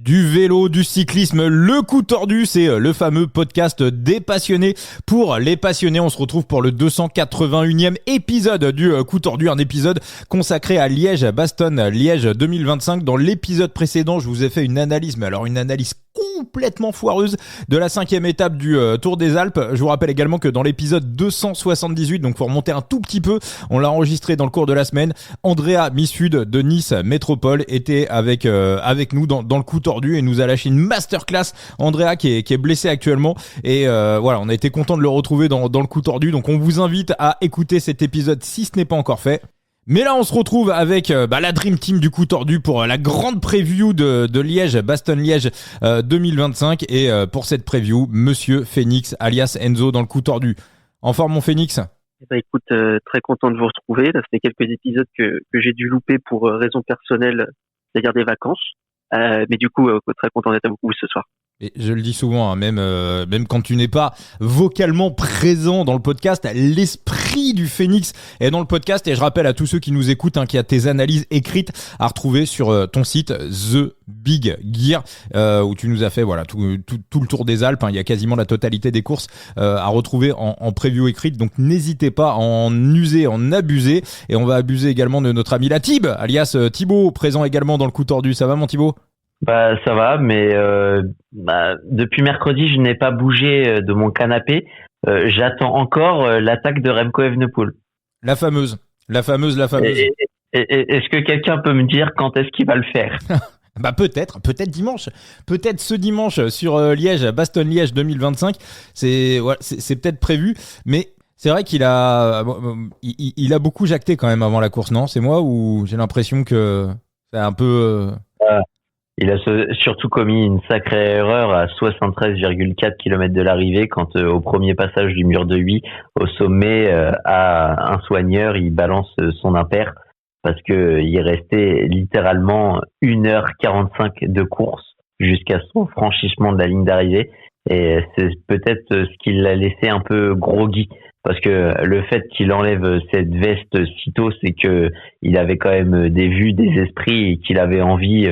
Du vélo, du cyclisme, le coup tordu, c'est le fameux podcast des passionnés pour les passionnés. On se retrouve pour le 281e épisode du coup tordu, un épisode consacré à Liège-Bastogne-Liège 2025. Dans l'épisode précédent, je vous ai fait une analyse, mais alors une analyse complètement foireuse de la 5e étape du Tour des Alpes. Je vous rappelle également que dans l'épisode 278, donc faut remonter un tout petit peu, on l'a enregistré dans le cours de la semaine, Andrea Missud de Nice Métropole était avec nous dans le coup tordu et nous a lâché une masterclass. Andrea qui est blessé actuellement et voilà, on a été content de le retrouver dans le coup tordu, donc on vous invite à écouter cet épisode si ce n'est pas encore fait. Mais là, on se retrouve avec la Dream Team du coup tordu pour la grande preview de Liège, Bastogne-Liège 2025. Et pour cette preview, Monsieur Phoenix, alias Enzo, dans le coup tordu. En forme, mon Phoenix ? Écoute, très content de vous retrouver. Ça fait quelques épisodes que j'ai dû louper pour raisons personnelles, c'est-à-dire des vacances. Mais du coup, très content d'être avec vous ce soir. Et je le dis souvent, hein, même quand tu n'es pas vocalement présent dans le podcast, l'esprit du Phoenix est dans le podcast. Et je rappelle à tous ceux qui nous écoutent qu'il y a tes analyses écrites à retrouver sur ton site The Big Gear, où tu nous as fait tout le tour des Alpes. Il y a quasiment la totalité des courses à retrouver en preview écrite. Donc n'hésitez pas à en user, en abuser. Et on va abuser également de notre ami Latib, alias Thibaut, présent également dans le coup tordu. Ça va, mon Thibaut ? Ça va, mais depuis mercredi, je n'ai pas bougé de mon canapé. J'attends encore l'attaque de Remco Evenepoel. La fameuse. Est-ce que quelqu'un peut me dire quand est-ce qu'il va le faire ? Peut-être dimanche. Peut-être ce dimanche sur Liège, Bastogne-Liège 2025. C'est peut-être prévu, mais c'est vrai qu'il a beaucoup jacté quand même avant la course, non ? C'est moi ou j'ai l'impression que c'est un peu... Il a surtout commis une sacrée erreur à 73,4 km de l'arrivée quand au premier passage du mur de Huy, au sommet, à un soigneur, il balance son impair parce que il restait littéralement 1h45 de course jusqu'à son franchissement de la ligne d'arrivée. Et c'est peut-être ce qui l'a laissé un peu groggy. Parce que le fait qu'il enlève cette veste sitôt, c'est que il avait quand même des vues, des esprits et qu'il avait envie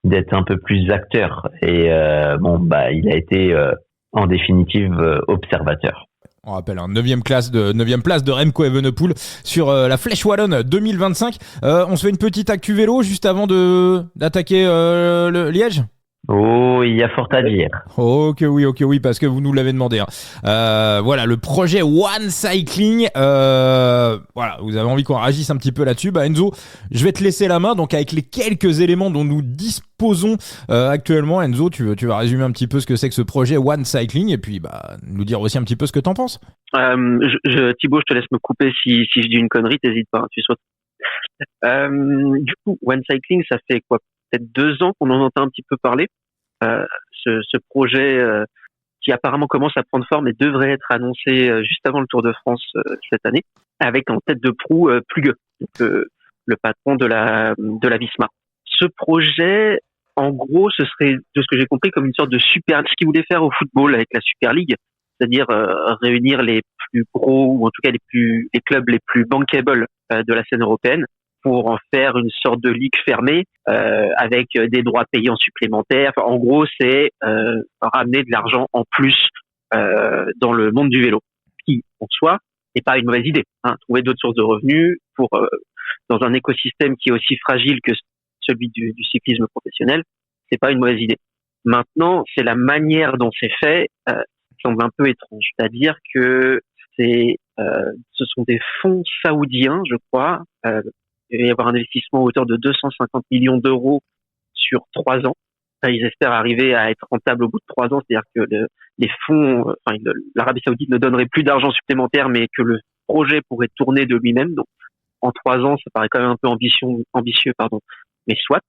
d'être un peu plus acteur. Et il a été en définitive observateur. On rappelle, 9e place de Remco Evenepoel sur la Flèche Wallonne 2025. On se fait une petite actu vélo juste avant d'attaquer le Liège ? Oh, il y a fort à dire. Ok oui, parce que vous nous l'avez demandé. Le projet One Cycling. Vous avez envie qu'on réagisse un petit peu là-dessus. Enzo, je vais te laisser la main. Donc avec les quelques éléments dont nous disposons actuellement, Enzo, tu vas résumer un petit peu ce que c'est que ce projet One Cycling et puis nous dire aussi un petit peu ce que t'en penses. Thibaut, je te laisse me couper si je dis une connerie, t'hésites pas, tu sautes. Du coup, One Cycling, ça fait quoi? Peut-être 2 ans qu'on en entend un petit peu parler. Ce projet qui apparemment commence à prendre forme et devrait être annoncé juste avant le Tour de France cette année, avec en tête de proue Plugge, le patron de la Visma. Ce projet, en gros, ce serait, de ce que j'ai compris, comme une sorte de ce qu'ils voulaient faire au football avec la Super League, c'est-à-dire réunir les plus gros, ou en tout cas les clubs les plus bankable de la scène européenne, pour en faire une sorte de ligue fermée avec des droits payants supplémentaires. En gros, c'est ramener de l'argent en plus dans le monde du vélo, ce qui, en soi, n'est pas une mauvaise idée. Trouver d'autres sources de revenus pour dans un écosystème qui est aussi fragile que celui du cyclisme professionnel, c'est pas une mauvaise idée. Maintenant, c'est la manière dont c'est fait qui semble un peu étrange. C'est-à-dire que ce sont des fonds saoudiens, je crois. Il va y avoir un investissement à hauteur de 250 millions d'euros sur 3 ans. Ils espèrent arriver à être rentables au bout de 3 ans, c'est-à-dire que les fonds, l'Arabie Saoudite ne donnerait plus d'argent supplémentaire, mais que le projet pourrait tourner de lui-même. Donc, en 3 ans, ça paraît quand même un peu ambitieux, mais soit.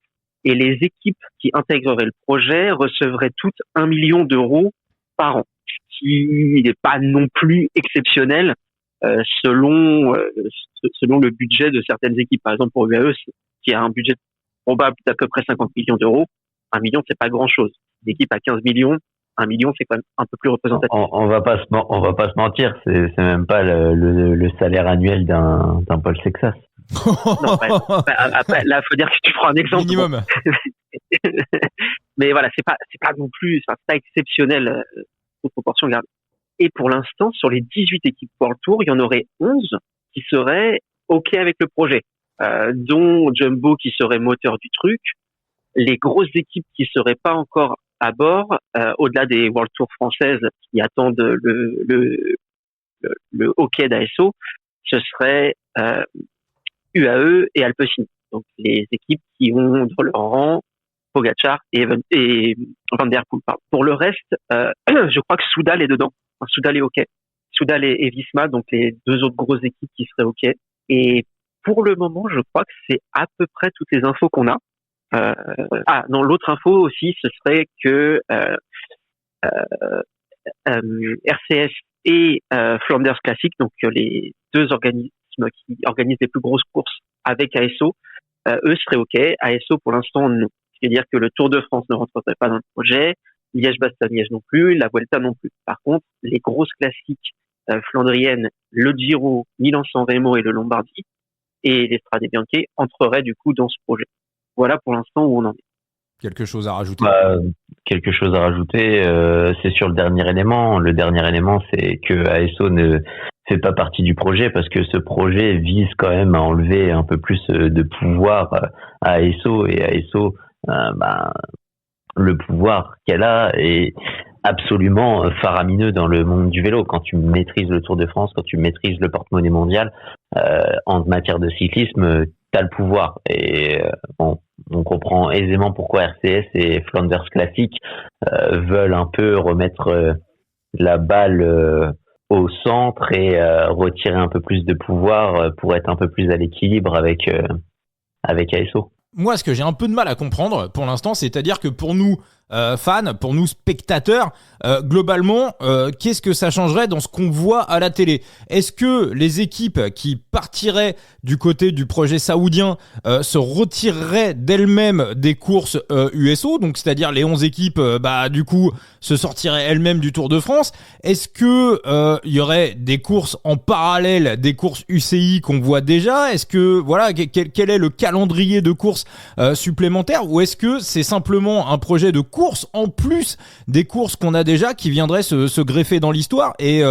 Et les équipes qui intégreraient le projet recevraient toutes 1 million d'euros par an, ce qui n'est pas non plus exceptionnel selon le budget de certaines équipes. Par exemple, pour l'UAE, qui a un budget probable d'à peu près 50 millions d'euros, 1 million, c'est pas grand-chose. L'équipe à 15 millions, 1 million, c'est quand même un peu plus représentatif. On va pas se mentir, c'est même pas le salaire annuel d'un Paul Sexas. Non, après, là, faut dire que tu prends un exemple. Minimum. Mais voilà, c'est pas non plus, enfin, c'est pas exceptionnel, aux proportions gardées. Et pour l'instant, sur les 18 équipes World Tour, il y en aurait 11 qui seraient OK avec le projet, dont Jumbo qui serait moteur du truc, les grosses équipes qui seraient pas encore à bord, au-delà des World Tour françaises qui attendent le OK d'ASO, ce serait UAE et Alpecin. Donc les équipes qui ont dans leur rang Pogacar et Van Der Poel. Pardon. Pour le reste, je crois que Soudal est dedans. Enfin, Soudal est OK. Soudal et Visma, donc les deux autres grosses équipes qui seraient OK. Et pour le moment, je crois que c'est à peu près toutes les infos qu'on a. Non, l'autre info aussi, ce serait que RCS et Flanders Classic, donc les deux organismes qui organisent les plus grosses courses avec ASO, eux seraient OK. ASO, pour l'instant, non. C'est-à-dire que le Tour de France ne rentrerait pas dans le projet, Liège-Bastogne-Liège non plus, la Vuelta non plus. Par contre, les grosses classiques flandriennes, le Giro, Milan-San Remo et le Lombardie, et les Strade Bianche entreraient du coup dans ce projet. Voilà pour l'instant où on en est. Quelque chose à rajouter? Quelque chose à rajouter, c'est sur le dernier élément. Le dernier élément, c'est que ASO ne fait pas partie du projet parce que ce projet vise quand même à enlever un peu plus de pouvoir à ASO, et ASO, le pouvoir qu'elle a est absolument faramineux dans le monde du vélo. Quand tu maîtrises le Tour de France, quand tu maîtrises le porte-monnaie mondial, en matière de cyclisme, t'as le pouvoir. Et on comprend aisément pourquoi RCS et Flanders Classic veulent un peu remettre la balle au centre et retirer un peu plus de pouvoir pour être un peu plus à l'équilibre avec ASO. Moi, ce que j'ai un peu de mal à comprendre pour l'instant, c'est-à-dire que pour nous fans, pour nous spectateurs, globalement, qu'est-ce que ça changerait dans ce qu'on voit à la télé? Est-ce que les équipes qui partiraient du côté du projet saoudien se retireraient d'elles-mêmes des courses USO, donc c'est-à-dire les 11 équipes, du coup, se sortiraient elles-mêmes du Tour de France? Est-ce que y aurait des courses en parallèle, des courses UCI qu'on voit déjà? Est-ce que voilà, quel est le calendrier de courses supplémentaires, ou est-ce que c'est simplement un projet de course en plus des courses qu'on a déjà qui viendraient se greffer dans l'histoire? Et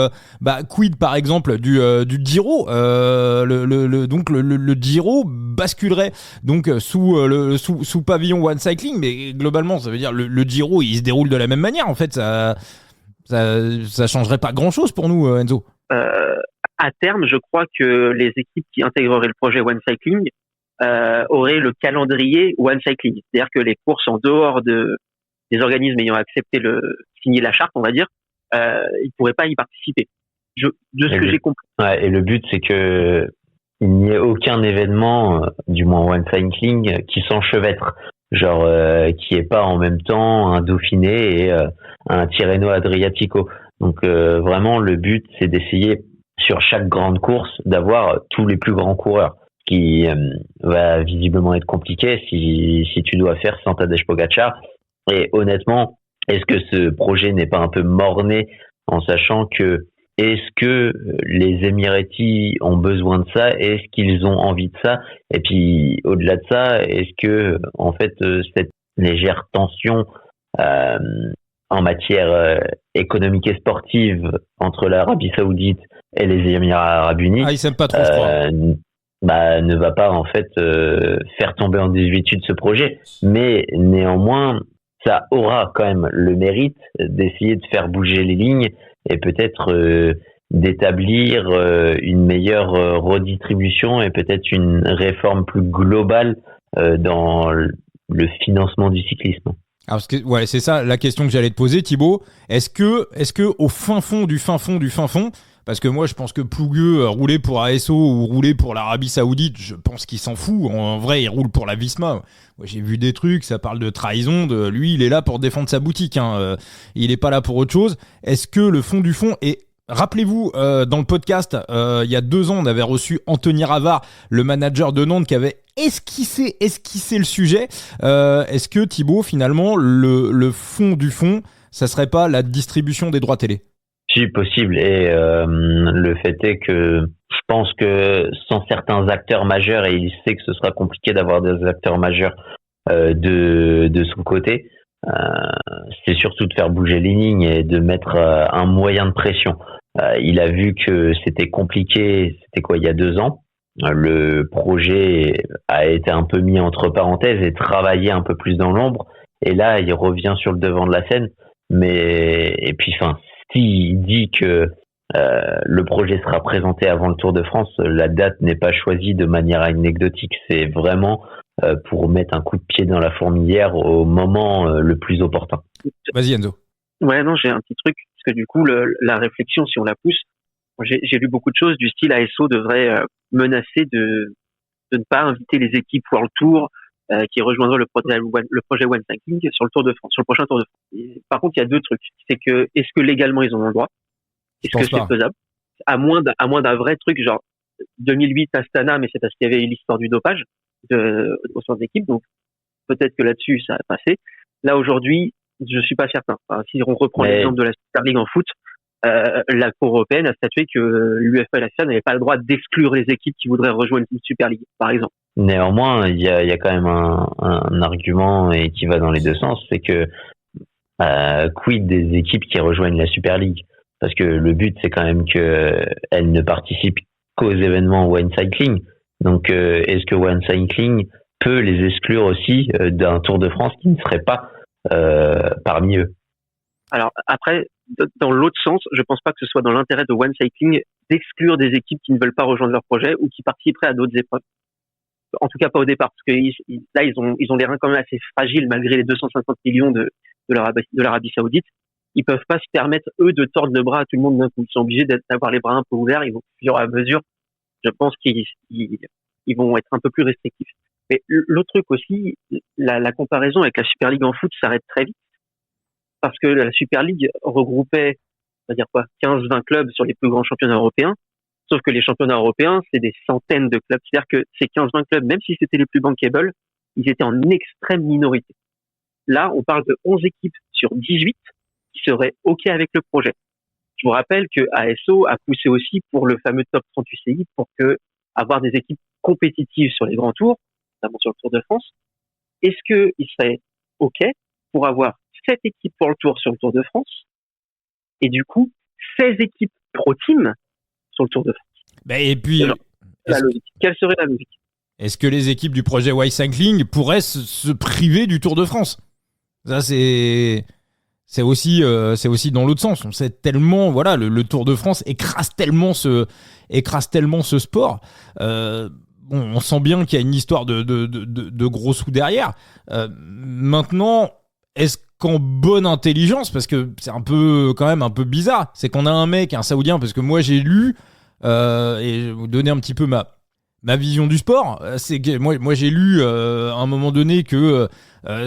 quid par exemple du Giro, donc le Giro basculerait donc sous pavillon One Cycling, mais globalement ça veut dire le Giro il se déroule de la même manière. En fait, ça changerait pas grand chose pour nous, Enzo. À terme, je crois que les équipes qui intégreraient le projet One Cycling auraient le calendrier One Cycling, c'est-à-dire que les courses en dehors des organismes ayant accepté signer la charte, on va dire, ils pourraient pas y participer. De ce que j'ai compris. Ouais, et le but, c'est que il n'y ait aucun événement, du moins One Cycling, qui s'enchevêtre. Genre, qui est pas en même temps un Dauphiné et un Tirreno Adriatico. Donc, vraiment, le but, c'est d'essayer, sur chaque grande course, d'avoir tous les plus grands coureurs. Ce qui va visiblement être compliqué si tu dois faire sans Tadej Pogacar. Et honnêtement, est-ce que ce projet n'est pas un peu mort-né, en sachant que est-ce que les Emiratis ont besoin de ça? Est-ce qu'ils ont envie de ça? Et puis, au-delà de ça, est-ce que, en fait, cette légère tension en matière économique et sportive entre l'Arabie Saoudite et les Émirats Arabes Unis, ils s'aiment pas trop, je crois. Ne va pas, en fait, faire tomber en désuétude ce projet. Mais néanmoins, ça aura quand même le mérite d'essayer de faire bouger les lignes et peut-être d'établir une meilleure redistribution et peut-être une réforme plus globale dans le financement du cyclisme. Alors, parce que, ouais, c'est ça la question que j'allais te poser, Thibaut. Est-ce que au fin fond du fin fond, parce que moi je pense que Plougueux rouler pour ASO ou rouler pour l'Arabie Saoudite, je pense qu'il s'en fout. En vrai, il roule pour la Visma. Moi, j'ai vu des trucs, ça parle de trahison. Lui, il est là pour défendre sa boutique. Il est pas là pour autre chose. Est-ce que le fond du fond est... Rappelez-vous, dans le podcast, il y a 2 ans, on avait reçu Anthony Ravard, le manager de Nantes, qui avait esquissé le sujet. Est-ce que, Thibaut, finalement, le fond du fond, ça serait pas la distribution des droits télé? Si, possible. Et le fait est que je pense que sans certains acteurs majeurs, et il sait que ce sera compliqué d'avoir des acteurs majeurs de son côté, c'est surtout de faire bouger les lignes et de mettre un moyen de pression. Il a vu que c'était compliqué, il y a 2 ans. Le projet a été un peu mis entre parenthèses et travaillé un peu plus dans l'ombre. Et là, il revient sur le devant de la scène. Et puis, s'il dit que le projet sera présenté avant le Tour de France, la date n'est pas choisie de manière anecdotique. C'est vraiment pour mettre un coup de pied dans la fourmilière au moment le plus opportun. Vas-y, Enzo. Ouais, non, j'ai un petit truc, parce que du coup, la réflexion, si on la pousse, j'ai lu beaucoup de choses du style ASO devrait menacer de ne pas inviter les équipes World Tour qui rejoindraient le projet One Cycling sur le Tour de France, sur le prochain Tour de France. Et, par contre, il y a 2 trucs. C'est que, est-ce que légalement ils ont le droit? Est-ce que c'est faisable? À moins d'un vrai truc, genre 2008 Astana, mais c'est parce qu'il y avait l'histoire du dopage au sein des équipes, donc peut-être que là-dessus ça a passé. Là aujourd'hui, je suis pas certain. Enfin, si on reprend l'exemple de la Super League en foot, la Cour européenne a statué que l'UEFA et la FIA n'avaient pas le droit d'exclure les équipes qui voudraient rejoindre une Super League, par exemple. Néanmoins, il y a quand même un argument et qui va dans les 2 sens, c'est que quid des équipes qui rejoignent la Super League? Parce que le but, c'est quand même qu'elles ne participent qu'aux événements One Cycling. Donc, est-ce que One Cycling peut les exclure aussi d'un Tour de France qui ne serait pas parmi eux? Alors après, dans l'autre sens, je pense pas que ce soit dans l'intérêt de One Cycling d'exclure des équipes qui ne veulent pas rejoindre leur projet ou qui participeraient à d'autres épreuves. En tout cas pas au départ, parce que là ils ont les reins quand même assez fragiles malgré les 250 millions de l'Arabie Saoudite. Ils peuvent pas se permettre eux de tordre le bras à tout le monde d'un coup. Ils sont obligés d'avoir les bras un peu ouverts. Ils vont au fur et à mesure. Je pense qu'ils vont être un peu plus restrictifs. Mais l'autre truc aussi, la comparaison avec la Super League en foot s'arrête très vite. Parce que la Super League regroupait, on va dire 15-20 clubs sur les plus grands championnats européens. Sauf que les championnats européens, c'est des centaines de clubs. C'est-à-dire que ces 15-20 clubs, même si c'était les plus bankable, ils étaient en extrême minorité. Là, on parle de 11 équipes sur 18 qui seraient OK avec le projet. Je vous rappelle que ASO a poussé aussi pour le fameux top 30 UCI pour avoir des équipes compétitives sur les grands tours, notamment sur le Tour de France. Est-ce qu'il serait OK pour avoir 7 équipes pour le Tour sur le Tour de France et du coup 16 équipes pro team sur le Tour de France? Et puis, quelle serait la logique? Est-ce que les équipes du projet Y Cycling pourraient se priver du Tour de France? Ça, c'est aussi dans l'autre sens. On sait tellement, voilà, le Tour de France écrase tellement ce sport. On sent bien qu'il y a une histoire de gros sous derrière. Maintenant, est-ce qu'en bonne intelligence, parce que c'est quand même un peu bizarre, c'est qu'on a un Saoudien, parce que moi j'ai lu, et je vais vous donner un petit peu ma vision du sport, c'est que moi j'ai lu à un moment donné que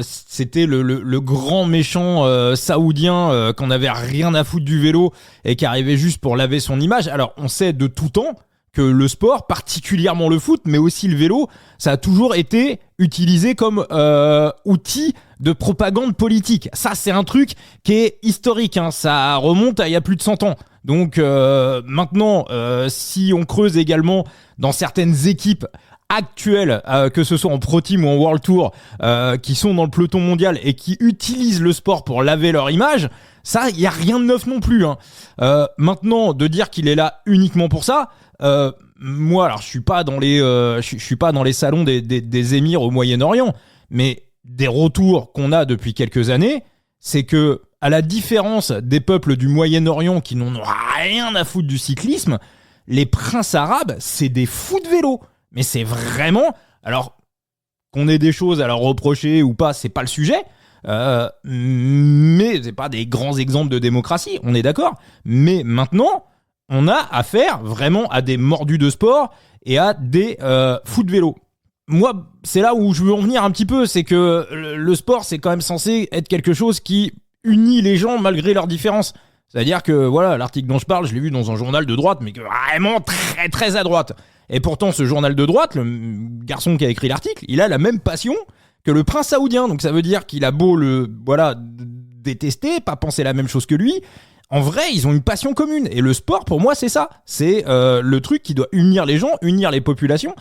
c'était le grand méchant saoudien qu'on avait rien à foutre du vélo et qui arrivait juste pour laver son image. Alors on sait de tout temps que le sport, particulièrement le foot, mais aussi le vélo, ça a toujours été utilisé comme outil de propagande politique. Ça, c'est un truc qui est historique, hein. Ça remonte à il y a plus de 100 ans. Donc maintenant, si on creuse également dans certaines équipes actuelles, que ce soit en Pro Team ou en World Tour, qui sont dans le peloton mondial et qui utilisent le sport pour laver leur image, ça, il n'y a rien de neuf non plus, hein. Maintenant, de dire qu'il est là uniquement pour ça, moi, alors je suis pas dans les salons des émirs au Moyen-Orient, mais des retours qu'on a depuis quelques années, c'est que, à la différence des peuples du Moyen-Orient qui n'en ont rien à foutre du cyclisme, les princes arabes, c'est des fous de vélo. Mais c'est vraiment... Alors, qu'on ait des choses à leur reprocher ou pas, c'est pas le sujet. Mais c'est pas des grands exemples de démocratie, on est d'accord. Mais maintenant, on a affaire vraiment à des mordus de sport et à des fous de vélo. Moi, c'est là où je veux en venir un petit peu, c'est que le sport, c'est quand même censé être quelque chose qui unit les gens malgré leurs différences. C'est-à-dire que, voilà, l'article dont je parle, je l'ai vu dans un journal de droite, mais vraiment très très à droite. Et pourtant, ce journal de droite, le garçon qui a écrit l'article, il a la même passion que le prince saoudien. Donc ça veut dire qu'il a beau le détester, pas penser la même chose que lui. En vrai, ils ont une passion commune. Et le sport, pour moi, c'est ça. C'est le truc qui doit unir les gens, unir les populations.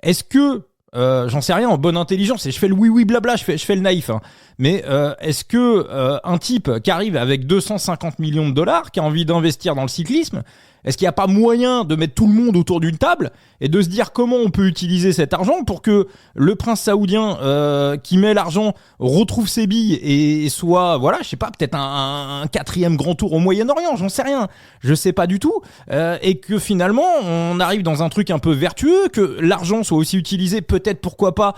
Est-ce que... j'en sais rien, en bonne intelligence, et je fais le oui blabla, je fais le naïf, hein. Mais est-ce que un type qui arrive avec 250 millions de dollars, qui a envie d'investir dans le cyclisme, est-ce qu'il n'y a pas moyen de mettre tout le monde autour d'une table et de se dire comment on peut utiliser cet argent pour que le prince saoudien qui met l'argent retrouve ses billes et soit, voilà, je sais pas, peut-être un quatrième grand tour au Moyen-Orient, j'en sais rien, je sais pas du tout, et que finalement on arrive dans un truc un peu vertueux, que l'argent soit aussi utilisé peut-être, pourquoi pas,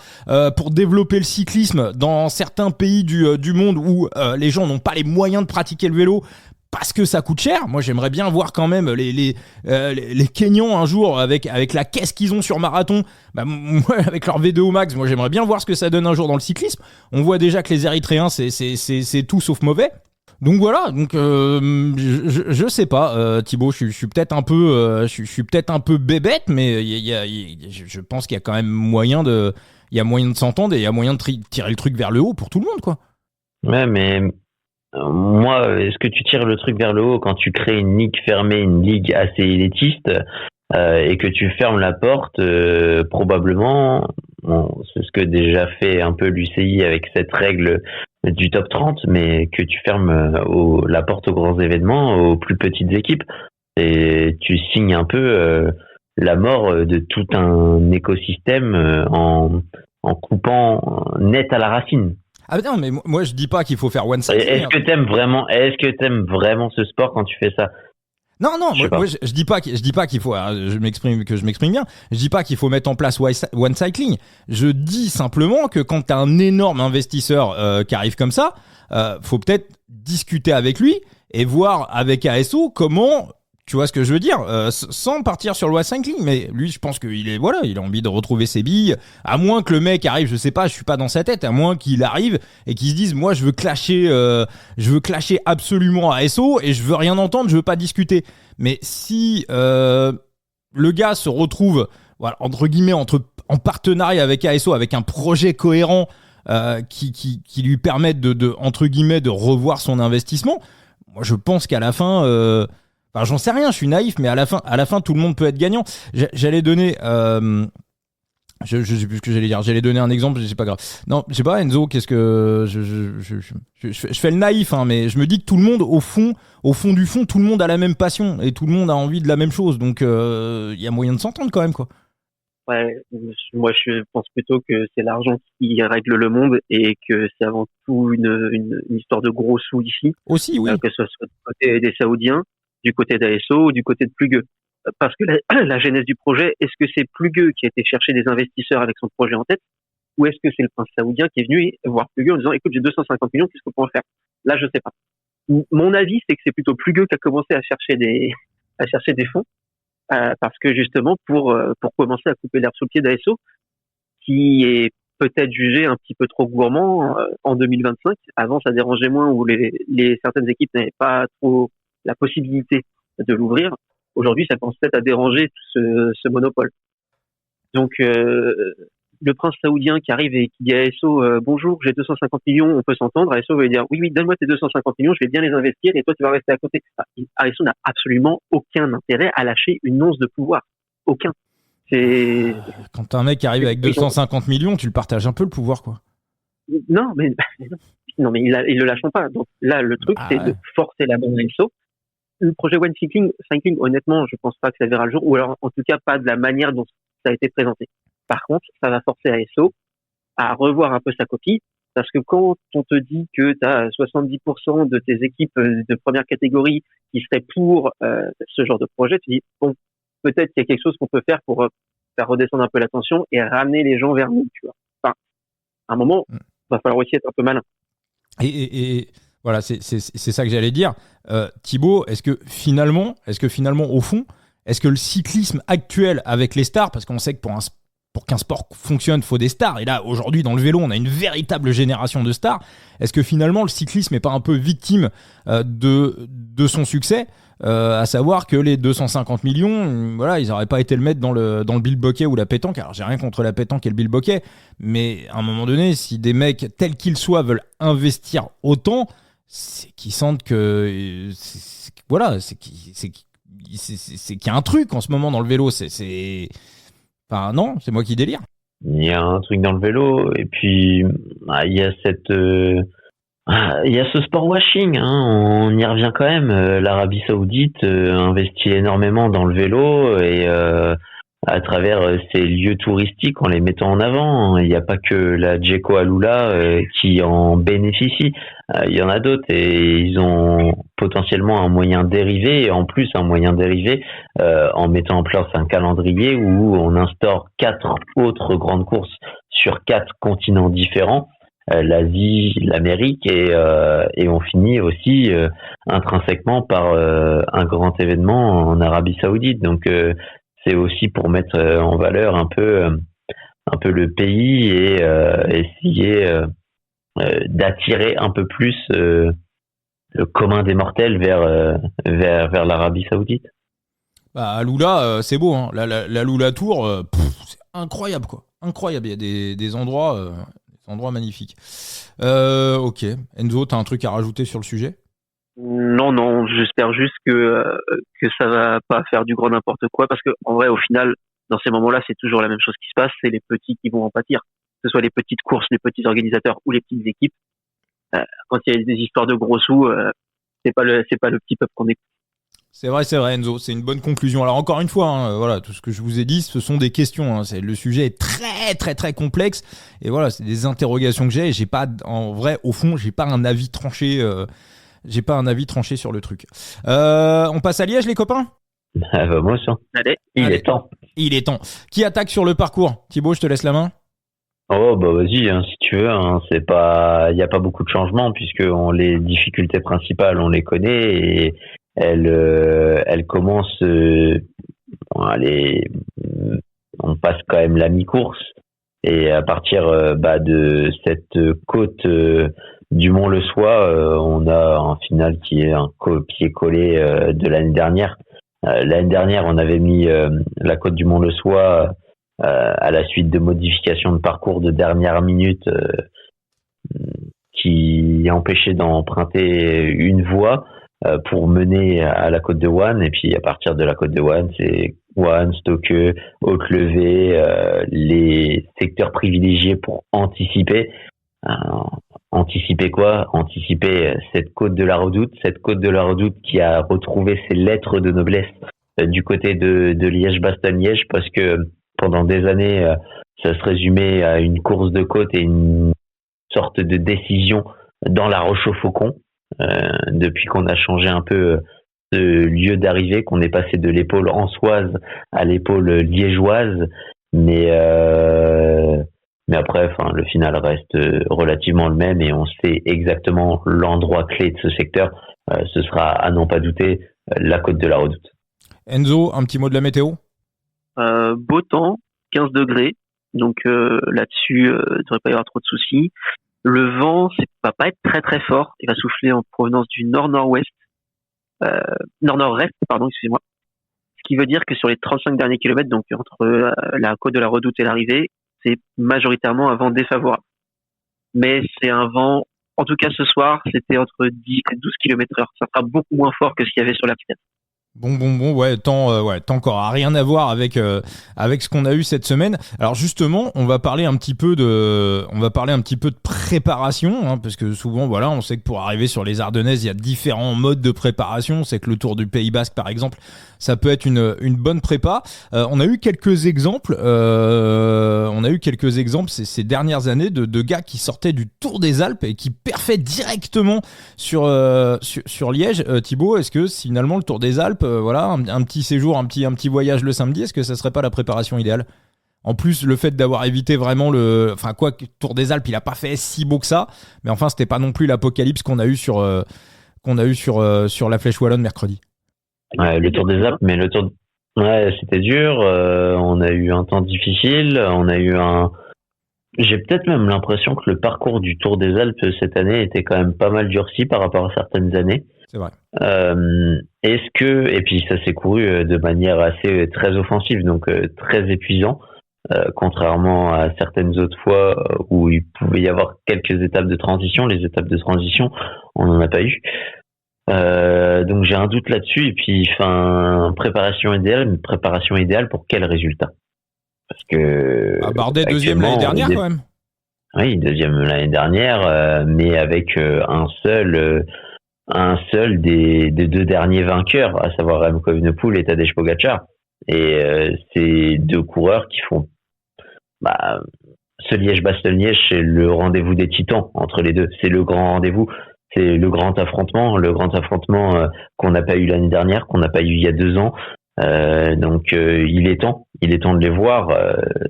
pour développer le cyclisme dans certains pays du monde où les gens n'ont pas les moyens de pratiquer le vélo parce que ça coûte cher. Moi, j'aimerais bien voir quand même les Kenyans un jour avec la caisse qu'ils ont sur marathon, moi, avec leur V2 Max. Moi, j'aimerais bien voir ce que ça donne un jour dans le cyclisme. On voit déjà que les Érythréens, c'est tout sauf mauvais. Donc voilà, je sais pas, Thibaut, je suis peut-être un peu, je suis peut-être un peu bébête, mais je pense qu'il y a quand même moyen de s'entendre et il y a moyen de tirer le truc vers le haut pour tout le monde, quoi. Ouais, mais moi, est-ce que tu tires le truc vers le haut quand tu crées une ligue fermée, une ligue assez élitiste, et que tu fermes la porte, probablement, c'est ce que déjà fait un peu l'UCI avec cette règle du top 30, mais que tu fermes la porte aux grands événements, aux plus petites équipes, et tu signes un peu la mort de tout un écosystème en coupant net à la racine. Ah non, mais moi je dis pas qu'il faut faire one cycling. Est-ce que t'aimes vraiment ce sport quand tu fais ça? Non, moi je dis pas qu'il faut. Je m'exprime bien. Je dis pas qu'il faut mettre en place one cycling. Je dis simplement que quand t'as un énorme investisseur qui arrive comme ça, faut peut-être discuter avec lui et voir avec ASO comment. Tu vois ce que je veux dire, sans partir sur le one cycling, mais lui, je pense qu'il a envie de retrouver ses billes, à moins que le mec arrive, je sais pas, je suis pas dans sa tête, à moins qu'il arrive et qu'il se dise, moi, je veux clasher absolument à SO et je veux rien entendre, je veux pas discuter. Mais si le gars se retrouve, voilà, entre guillemets, en partenariat avec ASO, avec un projet cohérent qui lui permette de entre guillemets de revoir son investissement, moi, je pense qu'à la fin. Enfin, j'en sais rien, je suis naïf, mais à la fin, tout le monde peut être gagnant. J'allais donner, je sais plus ce que j'allais dire. J'allais donner un exemple, c'est pas grave. Non, je sais pas, Enzo, qu'est-ce que je fais le naïf, hein, mais je me dis que tout le monde, au fond du fond, tout le monde a la même passion et tout le monde a envie de la même chose. Donc, il y a moyen de s'entendre quand même, quoi. Ouais, moi je pense plutôt que c'est l'argent qui règle le monde et que c'est avant tout une histoire de gros sous ici. Aussi, oui. Que ce soit du côté des Saoudiens, du côté d'ASO ou du côté de Plugueux. Parce que la genèse du projet, est-ce que c'est Plugueux qui a été chercher des investisseurs avec son projet en tête, ou est-ce que c'est le prince saoudien qui est venu voir Plugueux en disant, écoute, j'ai 250 millions, qu'est-ce qu'on peut en faire? Là, je sais pas. Mon avis, c'est que c'est plutôt Plugueux qui a commencé à chercher des fonds, parce que justement, pour commencer à couper l'herbe sous le pied d'ASO, qui est peut-être jugé un petit peu trop gourmand en 2025. Avant, ça dérangeait moins, où certaines équipes n'avaient pas trop la possibilité de l'ouvrir. Aujourd'hui, ça commence peut-être à déranger ce monopole. Donc, le prince saoudien qui arrive et qui dit à ASO, bonjour, j'ai 250 millions, on peut s'entendre. ASO va lui dire, oui, donne-moi tes 250 millions, je vais bien les investir et toi, tu vas rester à côté. ASO n'a absolument aucun intérêt à lâcher une once de pouvoir. Aucun. Quand t'as un mec qui arrive avec 250 millions, tu le partages un peu le pouvoir, quoi. Non, mais ils le lâcheront pas. Donc là, le truc, c'est de forcer la bande ASO. Le projet One Cycling, honnêtement, je pense pas que ça verra le jour, ou alors en tout cas pas de la manière dont ça a été présenté. Par contre, ça va forcer ASO à revoir un peu sa copie, parce que quand on te dit que tu as 70% de tes équipes de première catégorie qui seraient pour ce genre de projet, tu dis, bon, peut-être qu'il y a quelque chose qu'on peut faire pour faire redescendre un peu la tension et ramener les gens vers nous, tu vois. Enfin, à un moment, il va falloir aussi être un peu malin. Et voilà, c'est ça que j'allais dire. Thibaut, est-ce que finalement, au fond, est-ce que le cyclisme actuel avec les stars, parce qu'on sait que pour qu'un sport fonctionne, il faut des stars, et là, aujourd'hui, dans le vélo, on a une véritable génération de stars, est-ce que finalement, le cyclisme n'est pas un peu victime de son succès, à savoir que les 250 millions, voilà, ils n'auraient pas été le mettre dans le bilboquet ou la pétanque. Alors, j'ai rien contre la pétanque et le bilboquet, mais à un moment donné, si des mecs, tels qu'ils soient, veulent investir autant, c'est qu'ils sentent que voilà, c'est qu'il y a un truc en ce moment dans le vélo. Enfin non, c'est moi qui délire. il y a un truc dans le vélo, et puis il y a il y a ce sport washing, hein, on y revient quand même. L'Arabie Saoudite investit énormément dans le vélo et à travers ces lieux touristiques en les mettant en avant. Il n'y a pas que la Djeko Aloula qui en bénéficie. Il y en a d'autres et ils ont potentiellement un moyen dérivé, et en plus un moyen dérivé en mettant en place un calendrier où on instaure 4 autres grandes courses sur 4 continents différents. L'Asie, l'Amérique et on finit aussi intrinsèquement par un grand événement en Arabie Saoudite. Donc c'est aussi pour mettre en valeur un peu le pays et essayer d'attirer un peu plus le commun des mortels vers l'Arabie Saoudite. Bah, Aloula, c'est beau, hein. La Lula Tour, c'est incroyable, quoi. Incroyable. Il y a des endroits magnifiques. Ok. Enzo, t'as un truc à rajouter sur le sujet? Non, j'espère juste que ça va pas faire du grand n'importe quoi, parce que en vrai, au final, dans ces moments-là, c'est toujours la même chose qui se passe, c'est les petits qui vont en pâtir, que ce soit les petites courses, les petits organisateurs ou les petites équipes. Quand il y a des histoires de gros sous, c'est pas le petit peuple qu'on écoute. C'est vrai, Enzo, c'est une bonne conclusion. Alors encore une fois, hein, voilà, tout ce que je vous ai dit, ce sont des questions. Hein. Le sujet est très, très, très complexe, et voilà, c'est des interrogations que j'ai. Et j'ai pas, en vrai, au fond, j'ai pas un avis tranché. J'ai pas un avis tranché sur le truc. On passe à Liège, les copains? Moi ça. Allez. Il est temps. Il est temps. Qui attaque sur le parcours? Thibaut, je te laisse la main. Oh bah vas-y, hein, si tu veux. Hein, c'est pas, il y a pas beaucoup de changements puisque les difficultés principales on les connaît et elles commencent. Allez, on passe quand même la mi-course et à partir de cette côte du Mont-le-Soie, on a un final qui est un copier-coller de l'année dernière. L'année dernière, on avait mis la côte du Mont-le-Soie à la suite de modifications de parcours de dernière minute qui empêchaient d'emprunter une voie pour mener à la côte de Wanne. Et puis à partir de la côte de Wanne, c'est Wanne, Stoke, Haute-Levée, les secteurs privilégiés pour anticiper. Anticiper quoi? Anticiper cette côte de la Redoute qui a retrouvé ses lettres de noblesse du côté de Liège-Bastogne-Liège, parce que pendant des années, ça se résumait à une course de côte et une sorte de décision dans la Roche-au-Faucon. Depuis qu'on a changé un peu de lieu d'arrivée, qu'on est passé de l'épaule ansoise à l'épaule liégeoise, mais après, le final reste relativement le même et on sait exactement l'endroit clé de ce secteur. Ce sera, à n'en pas douter, la côte de la Redoute. Enzo, un petit mot de la météo? Beau temps, 15 degrés, donc là-dessus, il ne devrait pas y avoir trop de soucis. Le vent, va pas être très très fort, il va souffler en provenance du nord-nord-ouest, nord-nord-est, pardon, excusez-moi. Ce qui veut dire que sur les 35 derniers kilomètres, donc entre la côte de la Redoute et l'arrivée, c'est majoritairement un vent défavorable. Mais c'est un vent, en tout cas ce soir, c'était entre 10 et 12 km/h. Ça sera beaucoup moins fort que ce qu'il y avait sur la piste. Bon, tant encore à rien à voir avec ce qu'on a eu cette semaine. Alors justement, on va parler un petit peu de préparation, hein, parce que souvent, voilà, on sait que pour arriver sur les Ardennaises, il y a différents modes de préparation. C'est que le Tour du Pays Basque, par exemple, ça peut être une bonne prépa. On a eu quelques exemples. Ces dernières années de gars qui sortaient du Tour des Alpes et qui perfaient directement sur Liège. Thibaut, est-ce que finalement le Tour des Alpes, un petit séjour, un petit voyage le samedi, est-ce que ça serait pas la préparation idéale? En plus, le fait d'avoir évité vraiment Tour des Alpes, il a pas fait si beau que ça, mais enfin, c'était pas non plus l'apocalypse qu'on a eu sur la Flèche Wallonne mercredi. Ouais, le Tour des Alpes, mais c'était dur. On a eu un temps difficile. J'ai peut-être même l'impression que le parcours du Tour des Alpes cette année était quand même pas mal durci par rapport à certaines années. C'est vrai. Et puis ça s'est couru de manière assez très offensive, donc très épuisant, contrairement à certaines autres fois où il pouvait y avoir quelques étapes de transition. Les étapes de transition, on n'en a pas eu. Donc j'ai un doute là-dessus. Et puis, préparation idéale, mais préparation idéale pour quel résultat? Parce que Bardet deuxième l'année dernière quand même. Oui, deuxième l'année dernière, mais avec un seul des deux derniers vainqueurs, à savoir Remco Evenepoel et Tadej Pogačar. Et c'est deux coureurs qui font ce Liège-Bastogne-Liège, c'est le rendez-vous des titans entre les deux. C'est le grand rendez-vous, c'est le grand affrontement qu'on n'a pas eu l'année dernière, qu'on n'a pas eu il y a 2 ans. Donc il est temps de les voir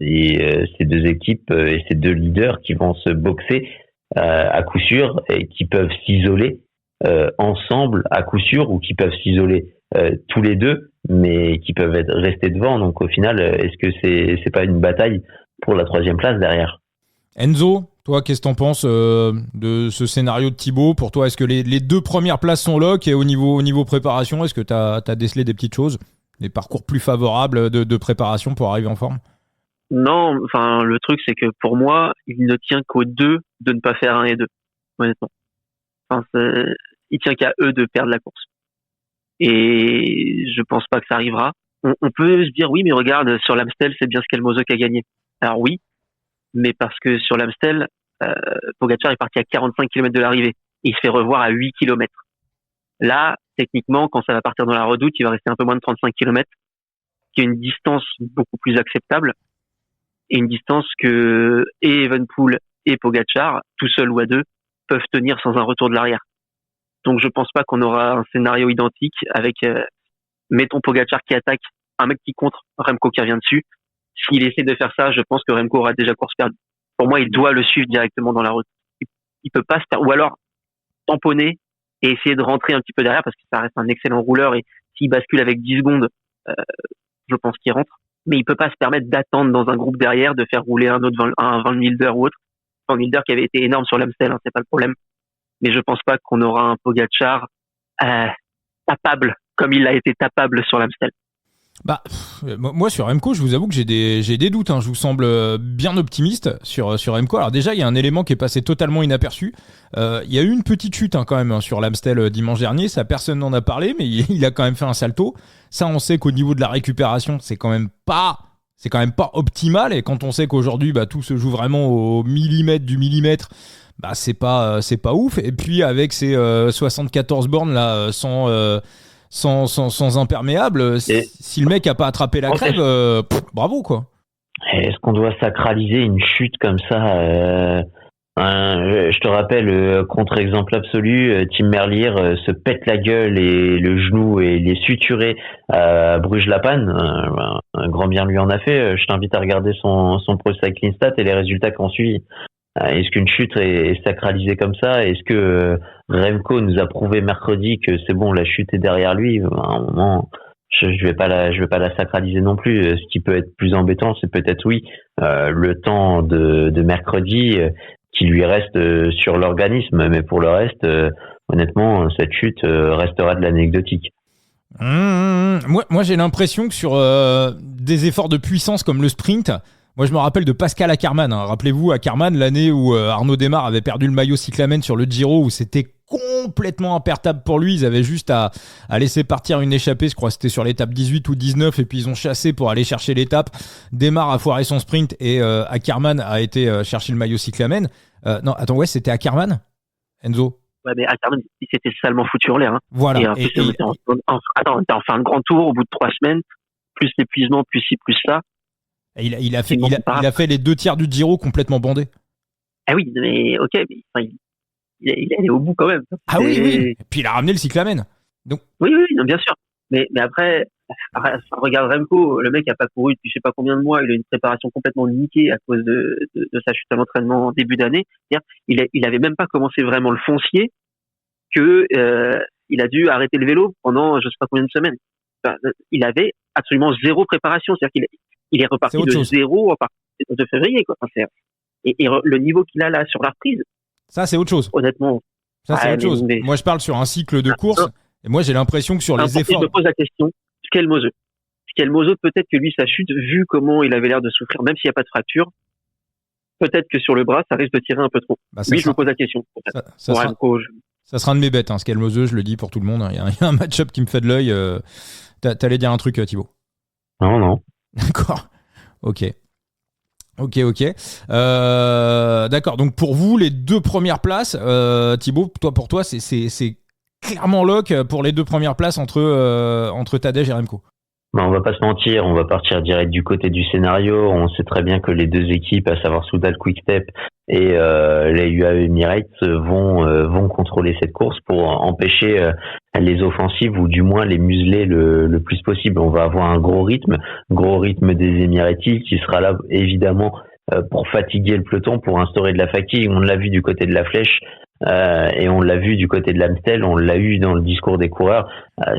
ces deux équipes et ces deux leaders qui vont se boxer à coup sûr et qui peuvent s'isoler ensemble à coup sûr ou qui peuvent s'isoler tous les deux mais qui peuvent rester devant. Donc au final, est-ce que c'est pas une bataille pour la 3e place derrière? Enzo, toi, qu'est-ce que t'en penses de ce scénario de Thibaut? Pour toi, est-ce que les 2 premières places sont lock? Et au niveau préparation, est-ce que t'as décelé des petites choses? Des parcours plus favorables de préparation pour arriver en forme? Non, enfin, le truc, c'est que pour moi, il ne tient qu'aux 2 de ne pas faire 1 et 2, honnêtement. Enfin, il tient qu'à eux de perdre la course. Et je pense pas que ça arrivera. On peut se dire, oui, mais regarde, sur l'Amstel, c'est bien Skelmozo qui a gagné. Alors oui, mais parce que sur l'Amstel, Pogačar est parti à 45 km de l'arrivée. Et il se fait revoir à 8 km. Là, techniquement, quand ça va partir dans la Redoute, il va rester un peu moins de 35 km, qui est une distance beaucoup plus acceptable, et une distance que Evenepoel et Pogačar, tout seul ou à 2, peuvent tenir sans un retour de l'arrière. Donc je pense pas qu'on aura un scénario identique avec, mettons Pogačar qui attaque, un mec qui contre, Remco qui revient dessus. S'il essaie de faire ça, je pense que Remco aura déjà course perdue. Pour moi, il doit le suivre directement dans la route. Il peut pas se faire, ou alors tamponner et essayer de rentrer un petit peu derrière parce que ça reste un excellent rouleur et s'il bascule avec 10 secondes, je pense qu'il rentre. Mais il peut pas se permettre d'attendre dans un groupe derrière, de faire rouler un 20 Milder ou autre. Enfin, Milder qui avait été énorme sur l'Amstel, c'est pas le problème. Mais je pense pas qu'on aura un Pogačar tapable comme il a été tapable sur l'Amstel. Moi sur Remco, je vous avoue que j'ai des doutes. Je vous semble bien optimiste sur Remco. Alors déjà, il y a un élément qui est passé totalement inaperçu. Il y a eu une petite chute quand même sur l'Amstel dimanche dernier. Ça, personne n'en a parlé, mais il a quand même fait un salto. Ça, on sait qu'au niveau de la récupération, c'est quand même pas optimal. Et quand on sait qu'aujourd'hui, tout se joue vraiment au millimètre du millimètre, c'est pas ouf. Et puis avec ces 74 bornes là sans imperméable, si le mec a pas attrapé la crève, bravo quoi. Est-ce qu'on doit sacraliser une chute comme ça je te rappelle, contre-exemple absolu, Tim Merlier se pète la gueule et le genou et il est suturé à Bruges-la-Panne. Un grand bien lui en a fait. Je t'invite à regarder son Pro Cycling Stats et les résultats qu'on suit. Est-ce qu'une chute est sacralisée comme ça? Est-ce que Remco nous a prouvé mercredi que c'est bon, la chute est derrière lui? À un moment, je vais pas la sacraliser non plus. Ce qui peut être plus embêtant, c'est peut-être le temps de mercredi qui lui reste sur l'organisme, mais pour le reste, honnêtement, cette chute restera de l'anecdotique. Moi, j'ai l'impression que sur des efforts de puissance comme le sprint, moi je me rappelle de Pascal Ackermann. Rappelez-vous Ackermann, l'année où Arnaud Démare avait perdu le maillot cyclamen sur le Giro, où c'était complètement impertable pour lui. Ils avaient juste à laisser partir une échappée, je crois que c'était sur l'étape 18 ou 19, et puis ils ont chassé pour aller chercher l'étape. Démare a foiré son sprint et Ackermann a été chercher le maillot cyclamen. Non, attends, ouais, c'était Ackermann, Enzo? Ouais, mais Ackermann, il s'était salement foutu en l'air. Voilà. Et on était en fin de grand tour au bout de 3 semaines, plus l'épuisement, plus ci, plus ça. Il a fait les 2 tiers du Giro complètement bandé. Ah oui, mais ok, mais il est allé au bout quand même. Ah oui. Et puis il a ramené le cyclamen. Donc... Oui, non, bien sûr. Mais après, regarde Remco, le mec a pas couru depuis je sais pas combien de mois, il a une préparation complètement niquée à cause de sa chute à l'entraînement en début d'année. C'est-à-dire, il avait même pas commencé vraiment le foncier que il a dû arrêter le vélo pendant je sais pas combien de semaines. Enfin, il avait absolument zéro préparation, c'est-à-dire qu'il est reparti de zéro à partir de février, quoi. Enfin, et le niveau qu'il a là sur la reprise. Ça, c'est autre chose. Honnêtement. Ça, c'est autre chose. Mais... Moi, je parle sur un cycle de course. Et moi, j'ai l'impression que sur les efforts... Je me pose la question, Skelmozo, peut-être que lui, sa chute, vu comment il avait l'air de souffrir, même s'il n'y a pas de fracture, peut-être que sur le bras, ça risque de tirer un peu trop. Je me pose la question. Ça sera un de mes bêtes, Skelmozo, je le dis pour tout le monde. Il y a un match-up qui me fait de l'œil. T'allais dire un truc, Thibaut? Non. D'accord. Ok. Ok. D'accord. Donc pour vous, les 2 premières places, Thibaut, pour toi, c'est clairement lock pour les 2 premières places entre Tadej et Remco. On va pas se mentir, on va partir direct du côté du scénario. On sait très bien que les 2 équipes, à savoir Soudal Quick-Step et les UAE Emirates, vont contrôler cette course pour empêcher les offensives ou du moins les museler le plus possible. On va avoir un gros rythme des Émiratis qui sera là évidemment pour fatiguer le peloton, pour instaurer de la fatigue. On l'a vu du côté de la Flèche. Et on l'a vu du côté de l'Amstel, on l'a eu dans le discours des coureurs.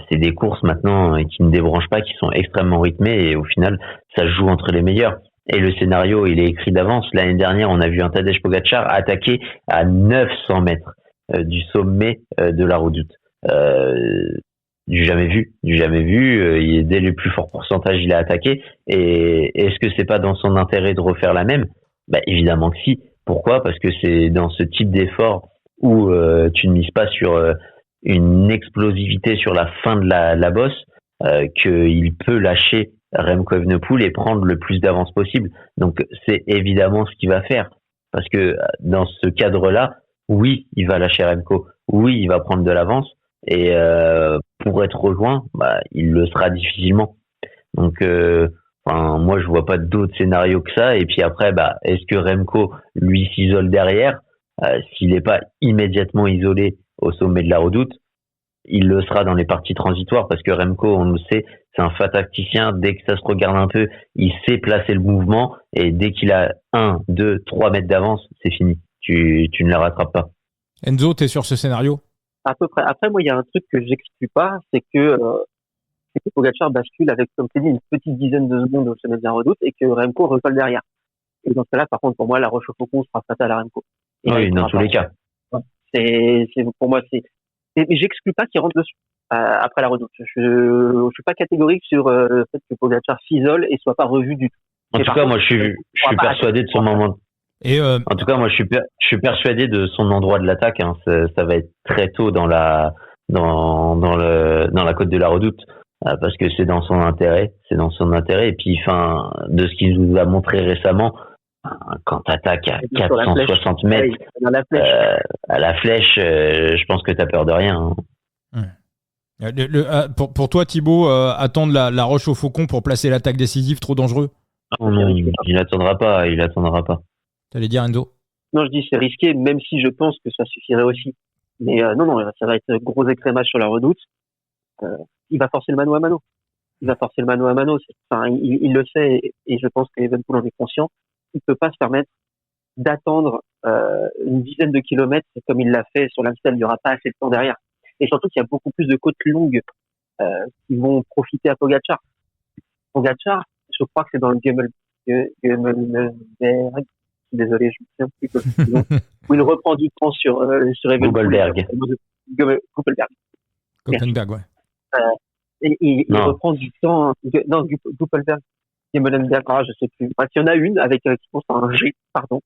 C'est des courses maintenant qui ne débranchent pas, qui sont extrêmement rythmées et au final, ça se joue entre les meilleurs. Et le scénario, il est écrit d'avance. L'année dernière, on a vu un Tadej Pogačar attaquer à 900 mètres du sommet de la Redoute. Du jamais vu. Dès les plus forts pourcentages, il a attaqué. Et est-ce que c'est pas dans son intérêt de refaire la même? Évidemment que si. Pourquoi? Parce que c'est dans ce type d'effort où tu ne mises pas sur une explosivité sur la fin de la bosse, qu'il peut lâcher Remco Evenepoel et prendre le plus d'avance possible. Donc c'est évidemment ce qu'il va faire. Parce que dans ce cadre-là, oui, il va lâcher Remco. Oui, il va prendre de l'avance. Et pour être rejoint, il le sera difficilement. Donc moi, je vois pas d'autre scénario que ça. Et puis après, est-ce que Remco, lui, s'isole derrière? S'il n'est pas immédiatement isolé au sommet de la Redoute, il le sera dans les parties transitoires parce que Remco, on le sait, c'est un fin tacticien. Dès que ça se regarde un peu, il sait placer le mouvement et dès qu'il a 1, 2, 3 mètres d'avance, c'est fini. Tu ne le rattrapes pas. Enzo, t'es sur ce scénario? À peu près. Après, moi, il y a un truc que j'exclus pas, c'est que Pogačar bascule avec, comme tu dis, une petite dizaine de secondes au sommet de la Redoute et que Remco recolle derrière. Et dans ce cas-là, par contre, pour moi, la roche au faucon sera fatale à Remco. Oui, dans tous les cas. Pour moi, mais j'exclus pas qu'il rentre dessus après la Redoute. Je suis pas catégorique sur le fait que Pogačar s'isole et soit pas revu du tout. En tout cas, moi, je suis persuadé de son moment. En tout cas, moi, je suis persuadé de son endroit de l'attaque. Hein. Ça va être très tôt dans la côte de la Redoute. Parce que c'est dans son intérêt. Et puis, de ce qu'il nous a montré récemment, quand t'attaques à 460 mètres à la flèche, je pense que t'as peur de rien. Hein. Pour toi, Thibaut, attendre la roche au faucon pour placer l'attaque décisive, trop dangereux? Non, il attendra pas. T'allais dire, Endo? Non, je dis c'est risqué, même si je pense que ça suffirait aussi. Mais non, ça va être gros écrémage sur la Redoute. Il va forcer le mano à mano. Il le sait et je pense que Evenepoel en est conscient. Il peut pas se permettre d'attendre une dizaine de kilomètres comme il l'a fait sur l'Amstel. Il n'y aura pas assez de temps derrière. Et surtout qu'il y a beaucoup plus de côtes longues qui vont profiter à Pogačar. Pogačar, je crois que c'est dans le Gemmelberg. Désolé, je me souviens plus que le où il reprend du temps sur Evenepoel. Guppenberg, ouais. Et il reprend du temps. Non, Guppenberg. Gemmelberg, je sais plus. Bref, il y en a une avec qui pense un G, pardon,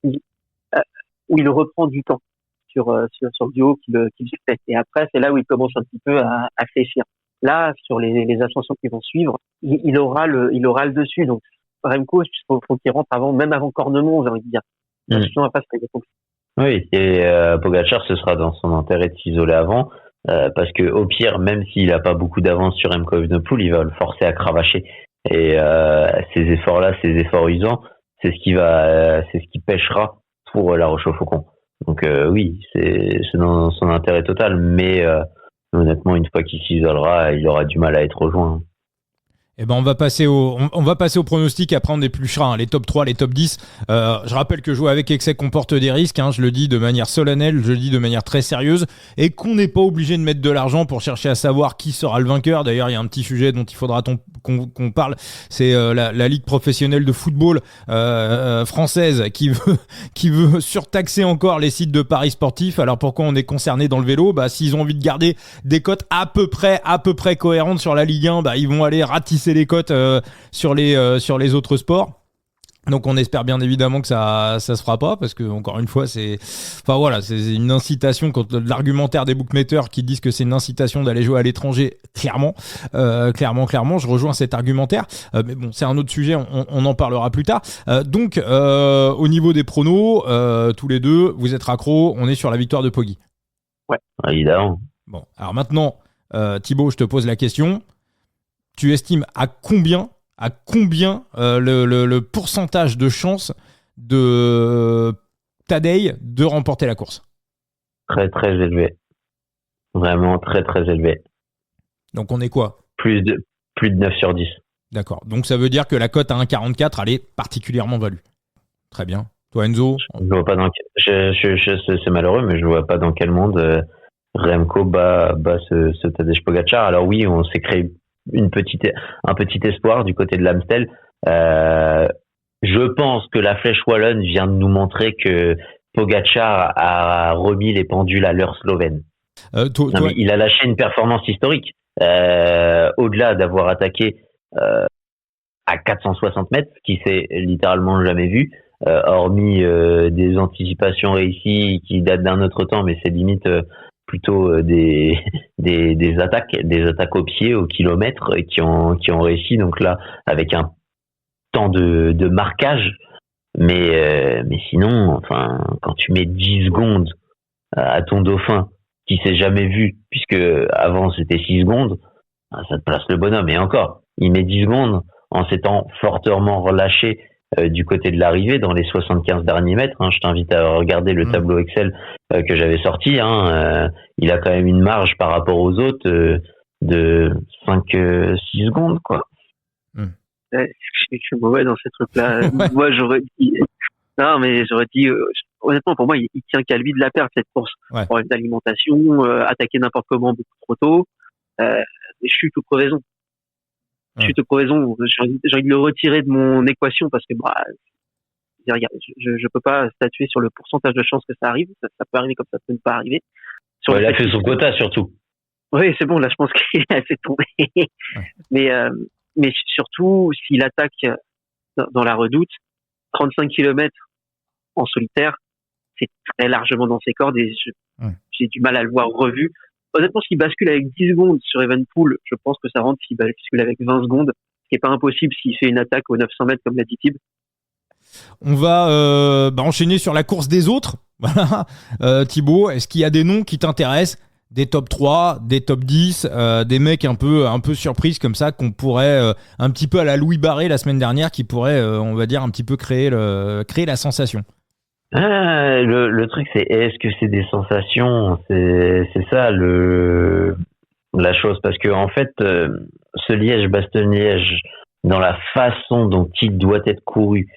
où il reprend du temps sur le duo qu'il fait. Et après, c'est là où il commence un petit peu à fléchir. Là, sur les ascensions qui vont suivre, il aura le dessus. Donc, Remco, il faut qu'il rentre même avant Cornemont, j'ai envie de dire. Sinon, après, c'est compliqué. Oui, et Pogačar, ce sera dans son intérêt de s'isoler avant, parce que au pire, même s'il a pas beaucoup d'avance sur Remco Evenepoel, il va le forcer à cravacher. Et ces efforts-là, ces efforts usants, c'est ce qui pêchera pour la roche au faucon. Donc oui, c'est dans son intérêt total, mais honnêtement, une fois qu'il s'isolera, il aura du mal à être rejoint. Eh ben on va passer au pronostic, après on épluchera hein, les top 3, les top 10. Je rappelle que jouer avec excès comporte des risques, hein, je le dis de manière solennelle, je le dis de manière très sérieuse, et qu'on n'est pas obligé de mettre de l'argent pour chercher à savoir qui sera le vainqueur. D'ailleurs, il y a un petit sujet dont il faudra qu'on parle, c'est la Ligue professionnelle de football française qui veut surtaxer encore les sites de paris sportifs. Alors pourquoi on est concerné dans le vélo? S'ils ont envie de garder des cotes à peu près cohérentes sur la Ligue 1, ils vont aller ratisser les cotes sur les autres sports. Donc on espère bien évidemment que ça se fera pas, parce que encore une fois c'est une incitation, quand l'argumentaire des bookmakers qui disent que c'est une incitation d'aller jouer à l'étranger, clairement je rejoins cet argumentaire, mais bon, c'est un autre sujet, on en parlera plus tard. Donc au niveau des pronos, tous les deux vous êtes raccros, on est sur la victoire de Poggi. Ouais, évidemment. Bon, alors maintenant Thibaut, je te pose la question, tu estimes à combien le pourcentage de chance de Tadej de remporter la course? Très très élevé. Vraiment très très élevé. Donc on est quoi? Plus de 9 sur 10. D'accord. Donc ça veut dire que la cote à 1,44, elle est particulièrement value. Très bien. Toi Enzo? Je vois pas c'est malheureux, mais je vois pas dans quel monde Remco bat ce Tadej Pogačar. Alors oui, on s'est créé un petit espoir du côté de l'Amstel. Je pense que la Flèche Wallonne vient de nous montrer que Pogačar a remis les pendules à l'heure slovène. Mais il a lâché une performance historique. Au-delà d'avoir attaqué à 460 mètres, ce qui s'est littéralement jamais vu, hormis des anticipations réussies qui datent d'un autre temps, mais c'est limite plutôt des attaques au pied, au kilomètre, qui ont réussi. Donc là, avec un temps de marquage, mais sinon, enfin, quand tu mets 10 secondes à ton dauphin, qui s'est jamais vu, puisque avant c'était 6 secondes, ça te place le bonhomme. Et encore, il met 10 secondes en s'étant fortement relâché du côté de l'arrivée dans les 75 derniers mètres. Je t'invite à regarder le tableau Excel que j'avais sorti. Il a quand même une marge par rapport aux autres de 5-6 secondes, quoi. Je suis mauvais dans ces trucs-là. Ouais. Moi, j'aurais dit... Non, mais j'aurais dit... honnêtement, pour moi, il tient qu'à lui de la perdre, cette course. Ouais. Problème d'alimentation, attaquer n'importe comment beaucoup trop tôt, chute ou crevaison. Chute ou crevaison, j'ai envie de le retirer de mon équation, parce que je peux pas statuer sur le pourcentage de chances que ça arrive. Ça peut arriver comme ça peut ne pas arriver. Il a fait son quota, surtout. Oui, c'est bon, là, je pense qu'il a fait tomber. Ouais. Mais surtout, s'il attaque dans la Redoute, 35 km en solitaire, c'est très largement dans ses cordes, et j'ai du mal à le voir revu. Honnêtement, s'il bascule avec 10 secondes sur Evenepoel, je pense que ça rentre. S'il bascule avec 20 secondes, ce qui n'est pas impossible s'il fait une attaque aux 900 mètres, comme l'a dit Thib. On va enchaîner sur la course des autres. Thibaut, est-ce qu'il y a des noms qui t'intéressent? Des top 3, des top 10, des mecs un peu surprises comme ça, qu'on pourrait, un petit peu à la Louis Barré la semaine dernière, qui pourraient, on va dire, un petit peu créer la sensation? Le truc, c'est, est-ce que c'est des sensations? C'est ça la chose, parce que en fait, ce Liège-Bastogne-Liège, dans la façon dont il doit être couru,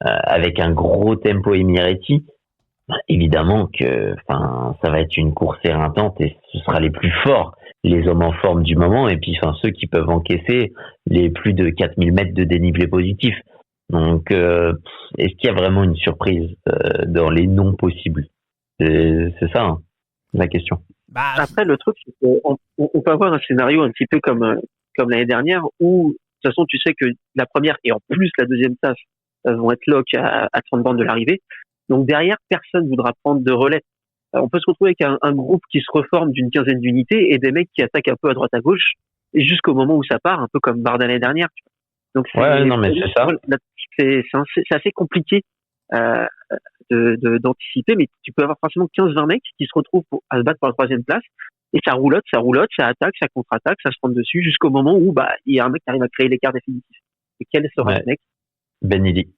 avec un gros tempo Emiretti, évidemment que, ça va être une course éreintante, et ce sera les plus forts, les hommes en forme du moment, et puis ceux qui peuvent encaisser les plus de 4000 mètres de dénivelé positif. Donc, est-ce qu'il y a vraiment une surprise dans les non possibles? C'est ça, la question. Après, le truc, c'est qu'on peut avoir un scénario un petit peu comme l'année dernière, où de toute façon, tu sais que la première et en plus la deuxième place vont être lock à 30 bornes de l'arrivée. Donc derrière, personne ne voudra prendre de relais. On peut se retrouver avec un groupe qui se reforme d'une quinzaine d'unités et des mecs qui attaquent un peu à droite à gauche, et jusqu'au moment où ça part, un peu comme Bardet l'année dernière. Donc c'est ça. C'est assez compliqué d'anticiper, mais tu peux avoir forcément 15-20 mecs qui se retrouvent à se battre pour la troisième place, et ça roulotte, ça attaque, ça contre-attaque, ça se prend dessus jusqu'au moment où il y a un mec qui arrive à créer l'écart définitif. Et quel sera ce mec? Ben Illy.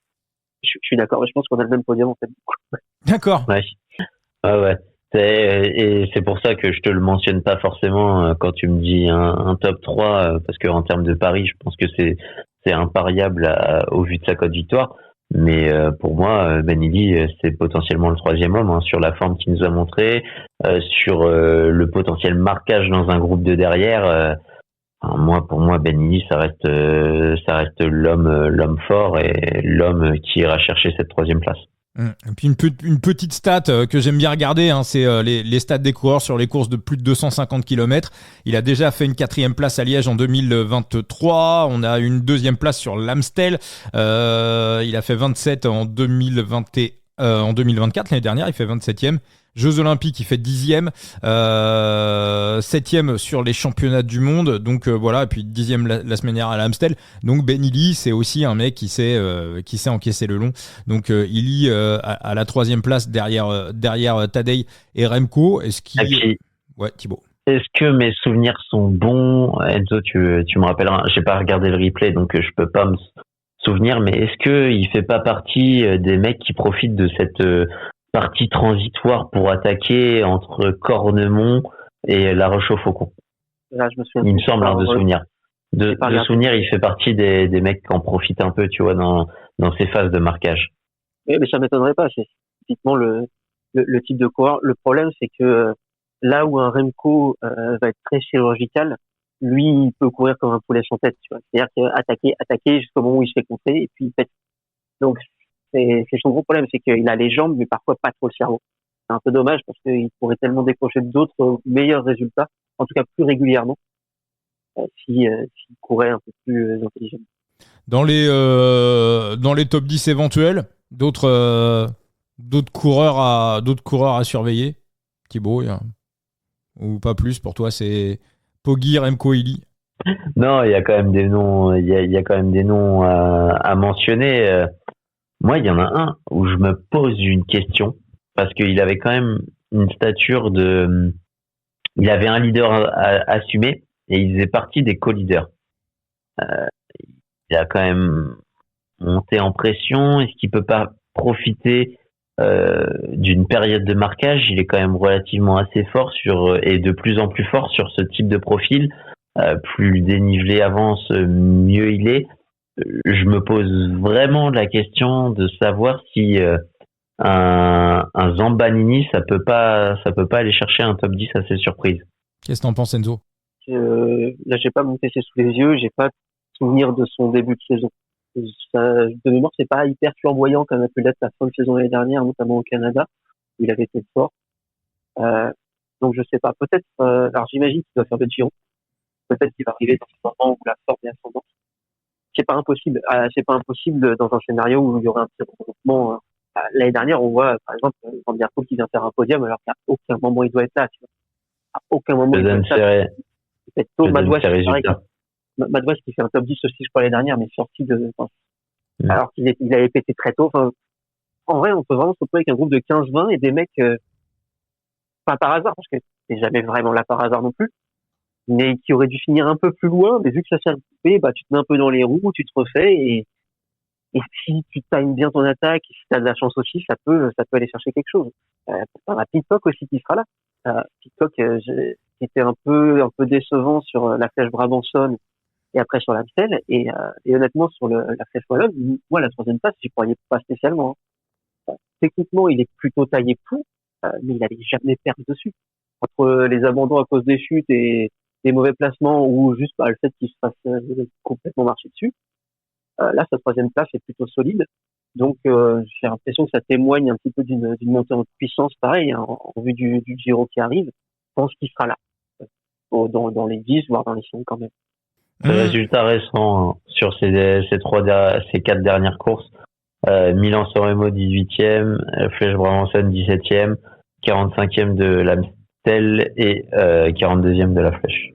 Je suis d'accord, je pense qu'on a le même podium en fait. D'accord. Ouais. Et c'est pour ça que je te le mentionne pas forcément quand tu me dis un top 3, parce que en termes de pari, je pense que c'est impariable au vu de sa cote victoire. Mais pour moi, Ben Illy, c'est potentiellement le troisième homme, sur la forme qu'il nous a montré, sur le potentiel marquage dans un groupe de derrière. Pour moi, Ben Illy, ça reste l'homme fort, et l'homme qui ira chercher cette troisième place. Et puis une petite stat que j'aime bien regarder, hein, c'est les stats des coureurs sur les courses de plus de 250 km. Il a déjà fait une 4e place à Liège en 2023. On a une 2e place sur l'Amstel. Il a fait 27 en 2024, l'année dernière, il fait 27e. Jeux Olympiques, il fait 10e, 7e sur les championnats du monde, donc voilà, et puis 10e la semaine dernière à l'Amstel. Donc Ben Illy, c'est aussi un mec qui sait encaisser le long. Donc Illy à la 3e place derrière Tadej et Remco. Ouais, Thibaut. Est-ce que mes souvenirs sont bons? Enzo, tu me rappelleras. J'ai pas regardé le replay, donc je peux pas me souvenir, mais est-ce que il fait pas partie des mecs qui profitent de cette partie transitoire pour attaquer entre Cornemont et La Roche-au-Faucon? Là, je me souviens. Il me semble, de souvenir. De souvenir, il fait partie des mecs qui en profitent un peu, tu vois, dans ces phases de marquage. Oui, mais ça m'étonnerait pas. C'est typiquement le type de coureur. Le problème, c'est que là où un Remco va être très chirurgical, lui, il peut courir comme un poulet sans tête, tu vois. C'est-à-dire attaquer jusqu'au moment où il se fait contrer et puis il pète. Donc, c'est son gros problème, c'est qu'il a les jambes, mais parfois pas trop le cerveau. C'est un peu dommage parce qu'il pourrait tellement décrocher d'autres meilleurs résultats, en tout cas plus régulièrement, s'il courait un peu plus intelligemment. Dans les top 10 éventuels, d'autres coureurs à surveiller, Thibaut, ou pas plus pour toi, c'est Poggi, Remco, Illy? Non, il y a quand même des noms, il y a quand même des noms à mentionner. Moi, il y en a un où je me pose une question parce qu'il avait quand même une stature il avait un leader assumé et il faisait partie des co-leaders. Il a quand même monté en pression. Est-ce qu'il peut pas profiter d'une période de marquage? Il est quand même relativement assez fort et de plus en plus fort sur ce type de profil. Plus le dénivelé avance, mieux il est. Je me pose vraiment la question de savoir si un Zambanini ça peut pas aller chercher un top 10 assez surprise. Qu'est-ce que t'en penses, Enzo? Là, j'ai pas mon PC sous les yeux, j'ai pas souvenir de son début de saison. De mémoire, c'est pas hyper flamboyant comme a pu l'être la fin de saison l'année dernière, notamment au Canada, où il avait été fort. Donc je sais pas, peut-être. Alors j'imagine qu'il doit faire le Giro. Peut-être qu'il va arriver dans un moment où la forme est ascendante. C'est pas impossible. C'est pas impossible dans un scénario où il y aurait un petit regroupement. L'année dernière, on voit par exemple Van der Poel qui vient faire un podium alors qu'à aucun moment il doit être là. Tu vois. À aucun moment il doit être là. C'est tôt. Madouas qui fait un top 10 aussi, je crois, l'année dernière, mais sorti alors qu'il avait pété très tôt. Enfin, en vrai, on peut vraiment se retrouver avec un groupe de 15-20 et des mecs, pas par hasard, parce que c'est jamais vraiment là par hasard non plus, mais qui auraient dû finir un peu plus loin, mais vu que ça s'est recoupé, tu te mets un peu dans les roues, tu te refais, et si tu times bien ton attaque, et si tu as de la chance aussi, ça peut aller chercher quelque chose. T'as Pidcock aussi qui sera là. Pidcock, qui était un peu décevant sur la flèche Brabançonne, et après sur l'Amstel, et honnêtement sur la flèche wallonne, moi la 3e place, j'y croyais pas spécialement. Techniquement, il est plutôt taillé pour, mais il allait jamais perdre dessus. Entre les abandons à cause des chutes et des mauvais placements ou juste le fait qu'il se fasse complètement marcher dessus, là sa 3e place est plutôt solide. Donc j'ai l'impression que ça témoigne un petit peu d'une montée en puissance pareil, hein, en vue du Giro qui arrive. Je pense qu'il sera là dans les 10 voire dans les 5 quand même. Résultat récent sur ces 4 dernières courses. Milan-San Remo 18e, Flèche Brabançonne 17e, 45e de l'Amstel et 42e de la Flèche.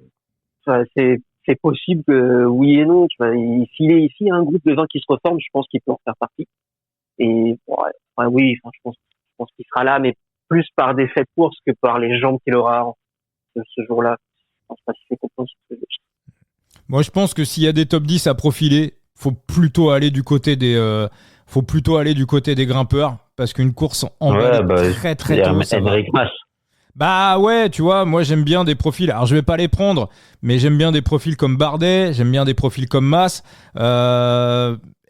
C'est possible que oui et non. Tu vois, s'il y a un groupe de 20 qui se reforme, je pense qu'il peut en faire partie. Et oui, je pense qu'il sera là, mais plus par des faits de course que par les jambes qu'il aura ce jour-là. Je pense pas si c'est compréhensible. Moi, je pense que s'il y a des top 10 à profiler, faut plutôt aller du côté des grimpeurs, parce qu'une course en bas très très tôt, ça va. Bah ouais, tu vois, moi j'aime bien des profils. Alors je vais pas les prendre, mais j'aime bien des profils comme Bardet, j'aime bien des profils comme Mas.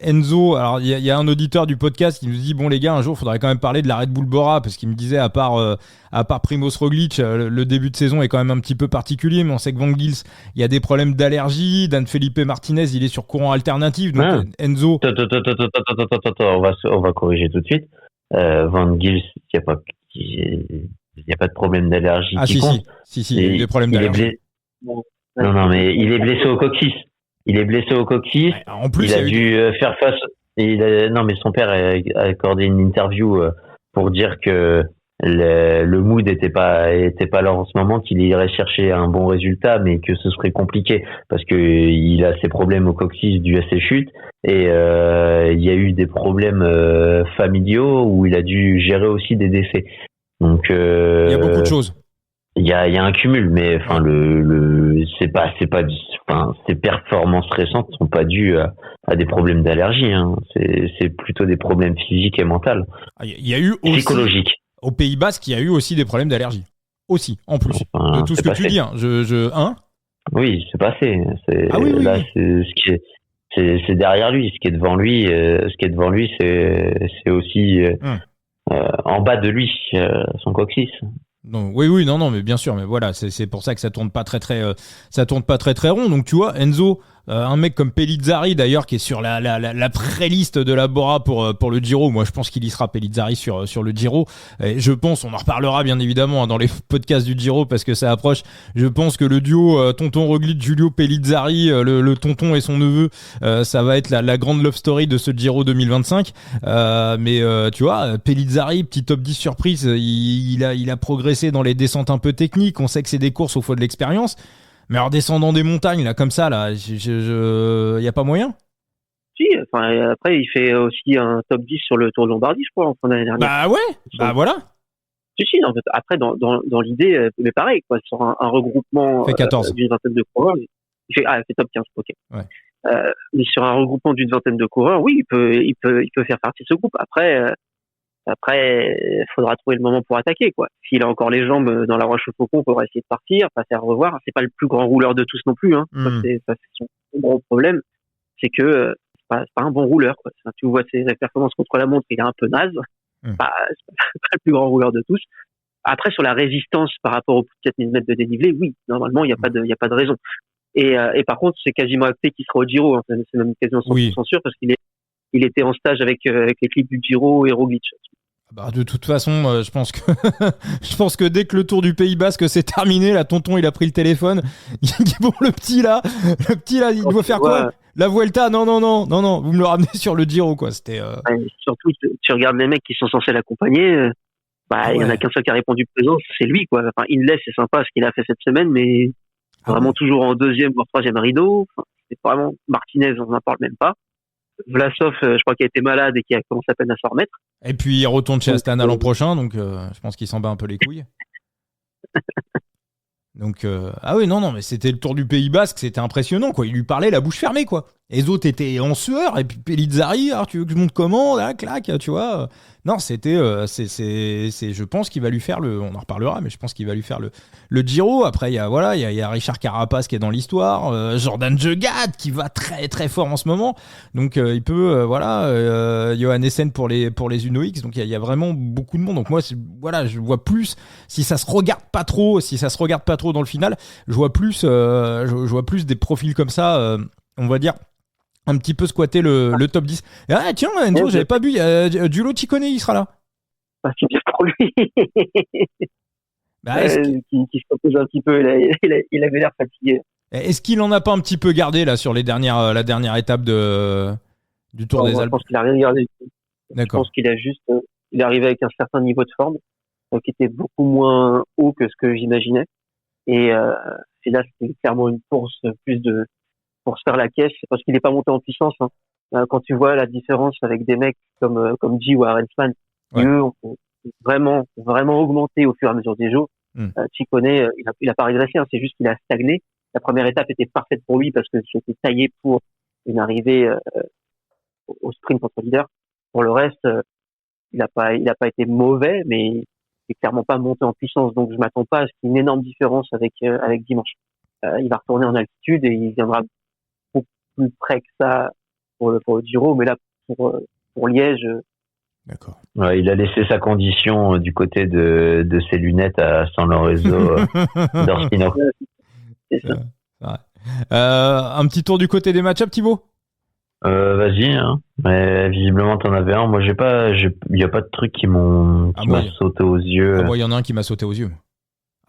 Enzo, alors il y a un auditeur du podcast qui nous dit bon les gars, un jour il faudrait quand même parler de la Red Bull Bora, parce qu'il me disait à part Primoz Roglic, le début de saison est quand même un petit peu particulier, mais on sait que Van Gils, il y a des problèmes d'allergie. Dan Felipe Martinez, il est sur courant alternatif. Donc Enzo, on va corriger tout de suite. Van Gils, il y a pas de problème d'allergie. Ah si, il y a des problèmes d'allergie. Non, mais il est blessé au coccyx. Ouais, en plus, il a dû faire face. Non, mais son père a accordé une interview pour dire que le mood était pas là en ce moment, qu'il irait chercher un bon résultat, mais que ce serait compliqué parce que il a ses problèmes au coccyx dû à ses chutes et il y a eu des problèmes familiaux où il a dû gérer aussi des décès. Donc il y a beaucoup de choses. Il y a un cumul, mais enfin ces performances récentes sont pas dues à des problèmes d'allergie. Hein. C'est plutôt des problèmes physiques et mentaux. Il y a eu aussi, psychologiques. Au Pays Basque, il y a eu aussi des problèmes d'allergie. Aussi, en plus de tout ce que tu dis. Hein. Oui, c'est passé. Oui. C'est derrière lui. Ce qui est devant lui, c'est aussi en bas de lui, son coccyx. Non, oui, non, mais bien sûr, mais voilà, c'est pour ça que ça tourne pas très rond. Donc tu vois, Enzo, un mec comme Pellizzari d'ailleurs qui est sur la pré-liste de la Bora pour le Giro. Moi, je pense qu'il y sera, Pellizzari sur le Giro. Et je pense, on en reparlera bien évidemment dans les podcasts du Giro parce que ça approche. Je pense que le duo tonton Roglic, Giulio Pellizzari, le tonton et son neveu, ça va être la grande love story de ce Giro 2025. Mais tu vois, Pellizzari, petit top 10 surprise, il a progressé dans les descentes un peu techniques. On sait que c'est des courses où il faut de l'expérience. Mais en descendant des montagnes, là, comme ça, là, y a pas moyen? Si, enfin, après, il fait aussi un top 10 sur le Tour de Lombardie, je crois, en fin d'année dernière. Bah ouais, bah voilà. Si, non, après, dans l'idée, mais pareil, quoi, sur un regroupement fait 14. d'une vingtaine de coureurs, il fait top 15, ok. Ouais. Mais sur un regroupement d'une vingtaine de coureurs, oui, il peut faire partie de ce groupe. Après, il faudra trouver le moment pour attaquer, quoi. S'il a encore les jambes dans la roche au faucon, il faudra essayer de partir, pas faire revoir. C'est pas le plus grand rouleur de tous non plus, hein. Ça, c'est son gros problème. C'est que, c'est pas un bon rouleur, quoi. Tu vois ses performances contre la montre, il est un peu naze. C'est pas le plus grand rouleur de tous. Après, sur la résistance par rapport aux 4000 mètres de dénivelé, oui, normalement, il y a pas de raison. Et par contre, c'est quasiment acté qu'il sera au Giro, hein. C'est même quasiment 100% sûr parce qu'il était en stage avec l'équipe du Giro et Roglic. Bah de toute façon, je pense que dès que le Tour du Pays Basque s'est terminé, là, tonton, il a pris le téléphone. Il dit bon, le petit là, il doit faire quoi? La Vuelta? Non, vous me le ramenez sur le Giro, quoi. C'était. Surtout, tu regardes les mecs qui sont censés l'accompagner. Il y en a qu'un seul qui a répondu présent, c'est lui, quoi. Enfin, Inlay, c'est sympa ce qu'il a fait cette semaine, mais vraiment toujours en deuxième voire troisième rideau. Enfin, c'est vraiment Martinez, on n'en parle même pas. Vlasov, je crois qu'il a été malade et qui a commencé à peine à s'en remettre. Et puis il retourne chez Astana l'an prochain, donc je pense qu'il s'en bat un peu les couilles. Donc oui, non, mais c'était le Tour du Pays Basque, c'était impressionnant, quoi. Il lui parlait la bouche fermée, quoi. Les autres étaient en sueur, et puis Pellizzari, alors tu veux que je monte comment, là, clac, tu vois. Non, c'était, je pense qu'il va lui faire on en reparlera, mais je pense qu'il va lui faire le Giro. Après, il y a Richard Carapaz qui est dans l'histoire, Jordan Jegat qui va très très fort en ce moment. Donc il peut, Johan Essen pour les Uno X. Donc il y a vraiment beaucoup de monde. Donc moi, je vois plus, si ça se regarde pas trop dans le final, je vois plus des profils comme ça, on va dire, un petit peu squatter le top 10. Ah tiens, Enzo, j'avais pas vu, Giulio Ciccone, il sera là. C'est bien pour lui. Qui se repose un petit peu, il avait l'air fatigué. Est-ce qu'il en a pas un petit peu gardé là sur la dernière étape du Tour des Alpes? Je pense qu'il a rien gardé. D'accord. Je pense qu'il a juste, il est arrivé avec un certain niveau de forme, qui était beaucoup moins haut que ce que j'imaginais. Et là, c'était clairement une course plus pour se faire la caisse, parce qu'il n'est pas monté en puissance. Hein. Quand tu vois la différence avec des mecs comme G ou Arensman, qui eux ont vraiment augmenté au fur et à mesure des jours. Ciccone, il a pas régressé, hein, c'est juste qu'il a stagné. La première étape était parfaite pour lui parce que c'était taillé pour une arrivée au sprint contre leader. Pour le reste, il a pas été mauvais, mais il est clairement pas monté en puissance. Donc je m'attends pas à ce qu'il y ait une énorme différence avec dimanche. Il va retourner en altitude et il viendra beaucoup plus près que ça pour le Giro, mais là pour Liège. D'accord. Ouais, il a laissé sa condition du côté de ses lunettes à San Lorenzo d'Orsino. C'est ça. Un petit tour du côté des match-ups, Thibaut? Vas-y, hein. Mais visiblement, t'en avais un. Moi, il y a pas de trucs qui m'ont sauté aux yeux. Moi, il y en a un qui m'a sauté aux yeux.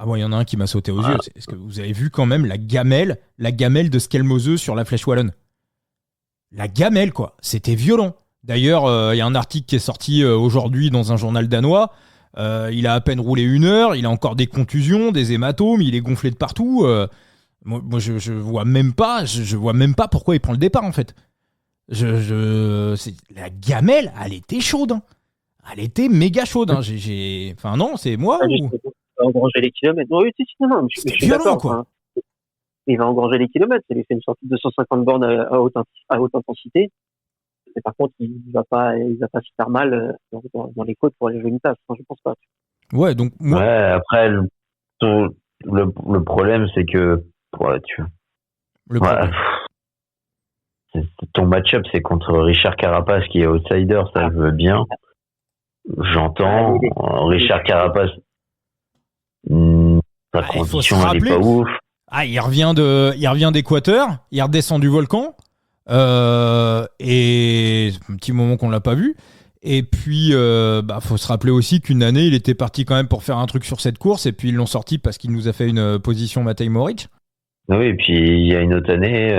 Il y en a un qui m'a sauté aux yeux. Est-ce que vous avez vu quand même la gamelle de Skelmoseux sur la Flèche Wallonne? La gamelle, quoi. C'était violent. D'ailleurs, il y a un article qui est sorti aujourd'hui dans un journal danois. Il a à peine roulé 1 heure. Il a encore des contusions, des hématomes. Il est gonflé de partout. Moi, je vois même pas. Je vois même pas pourquoi il prend le départ, en fait. La gamelle, elle était chaude. Hein. Elle était méga chaude. Hein. Enfin, non, c'est moi ou... Il va engranger les kilomètres. Non, non, je suis violent, d'accord. Quoi. Hein. Il va engranger les kilomètres. Il fait une sortie de 250 bornes à haute intensité. Mais par contre, il va pas se faire mal dans les côtes pour aller jouer une tasse. Je pense pas. Ouais, donc moi... Ouais, après, le problème, c'est que... Ton match-up, c'est contre Richard Carapace qui est outsider, ça je veux bien. J'entends. Richard Carapace, sa condition, elle est pas ouf. Il revient d'Équateur, il redescend du volcan, et un petit moment qu'on l'a pas vu. Et puis, faut se rappeler aussi qu'une année, il était parti quand même pour faire un truc sur cette course, et puis ils l'ont sorti parce qu'il nous a fait une position Matej Moric. Oui, et puis il y a une autre année,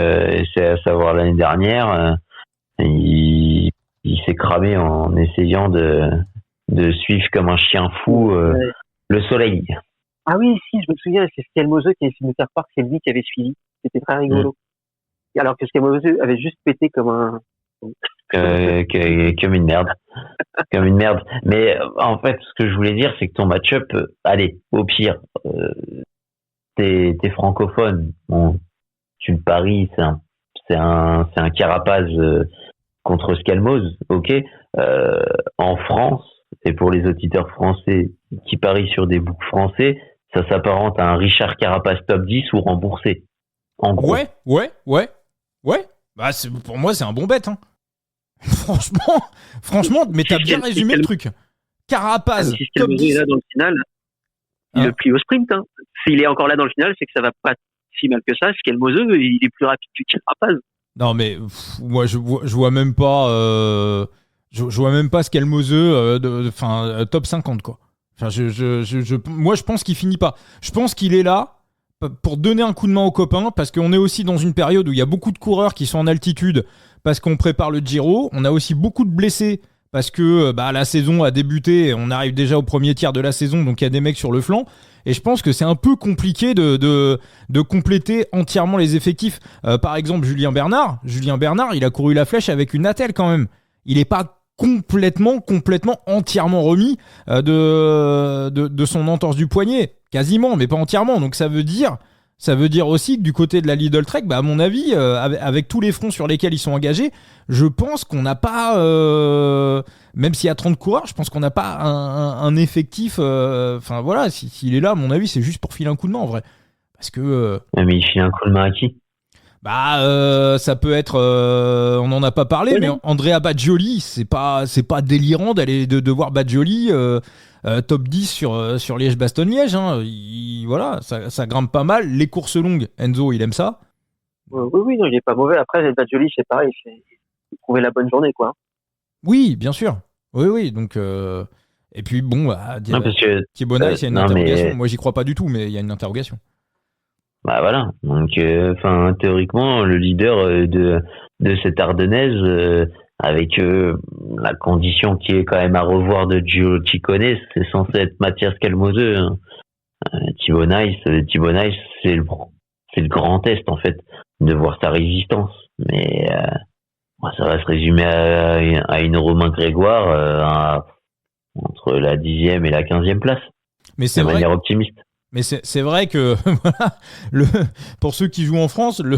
c'est à savoir l'année dernière, il s'est cramé en essayant de suivre comme un chien fou le soleil. Ah oui, si, je me souviens, c'est Skelmoseux qui avait fait faire part que c'est lui qui avait suivi. C'était très rigolo. Alors que Skelmoseux avait juste pété comme un... comme une merde. Comme une merde. Mais en fait, ce que je voulais dire, c'est que ton match-up, allez, au pire... T'es francophone, bon, tu le paries, c'est un Carapaz contre Skelmose, ok. En France, et pour les auditeurs français qui parient sur des boucs français, ça s'apparente à un Richard Carapace top 10 ou remboursé. En gros. Ouais. Bah, pour moi, c'est un bon bet. Hein. Franchement, mais t'as bien résumé le truc. Carapace, si top 10. Est là dans le final, il le plie au sprint. Hein. S'il est encore là dans le final, c'est que ça va pas si mal que ça. Skelmoseux, il est plus rapide que Carapace. Non, mais moi, je vois même pas. Je vois même pas Skelmoseux top 50, quoi. Enfin, moi, je pense qu'il finit pas. Je pense qu'il est là pour donner un coup de main aux copains, parce qu'on est aussi dans une période où il y a beaucoup de coureurs qui sont en altitude, parce qu'on prépare le Giro. On a aussi beaucoup de blessés, parce que la saison a débuté, on arrive déjà au premier tiers de la saison, donc il y a des mecs sur le flanc. Et je pense que c'est un peu compliqué de compléter entièrement les effectifs. Par exemple, Julien Bernard, il a couru la flèche avec une attelle quand même. Il n'est pas complètement, entièrement remis de son entorse du poignet. Quasiment, mais pas entièrement. Donc ça veut dire aussi que du côté de la Lidl Trek, à mon avis, avec tous les fronts sur lesquels ils sont engagés, je pense qu'on n'a pas, même s'il y a 30 coureurs, je pense qu'on n'a pas un effectif. Enfin voilà, s'il est là, à mon avis, c'est juste pour filer un coup de main en vrai. Parce que. Mais il file un coup de main à qui ? Ça peut être, on en a pas parlé, mais Andrea Baggioli, c'est pas délirant de voir Baggioli top 10 sur Liège-Bastogne-Liège. Hein. Voilà, ça grimpe pas mal. Les courses longues, Enzo, il aime ça. Oui, non, il est pas mauvais. Après, Baggioli, c'est pareil, il trouver la bonne journée, quoi. Oui, bien sûr. Oui, donc. Et puis bon, Thibaut Nice, il y a une interrogation. Mais... Moi, j'y crois pas du tout, mais il y a une interrogation. Voilà. Donc, théoriquement, le leader de cette Ardennaise, avec la condition qui est quand même à revoir de Gio Ciccone, c'est censé être Mathias Skelmoseux. Hein. Thibaut Nice, c'est le grand test en fait de voir sa résistance. Mais ça va se résumer à une Romain Grégoire entre la 10e et la 15e place. Mais c'est vrai. De manière optimiste. Mais c'est vrai que pour ceux qui jouent en France, le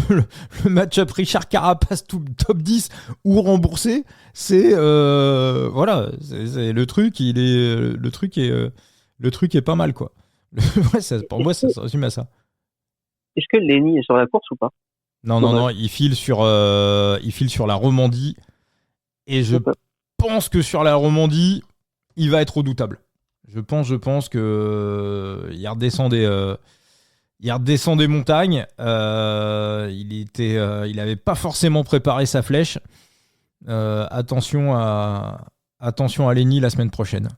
match-up Richard Carapace top 10 ou remboursé, c'est le truc est pas mal, quoi. Pour moi, ça se résume à ça. Est-ce que Lenny est sur la course ou pas ? Non, il file sur la Romandie, et je pense que sur la Romandie, il va être redoutable. Je pense que il redescend Il redescend des montagnes. Il avait pas forcément préparé sa flèche. Attention à Lenny la semaine prochaine.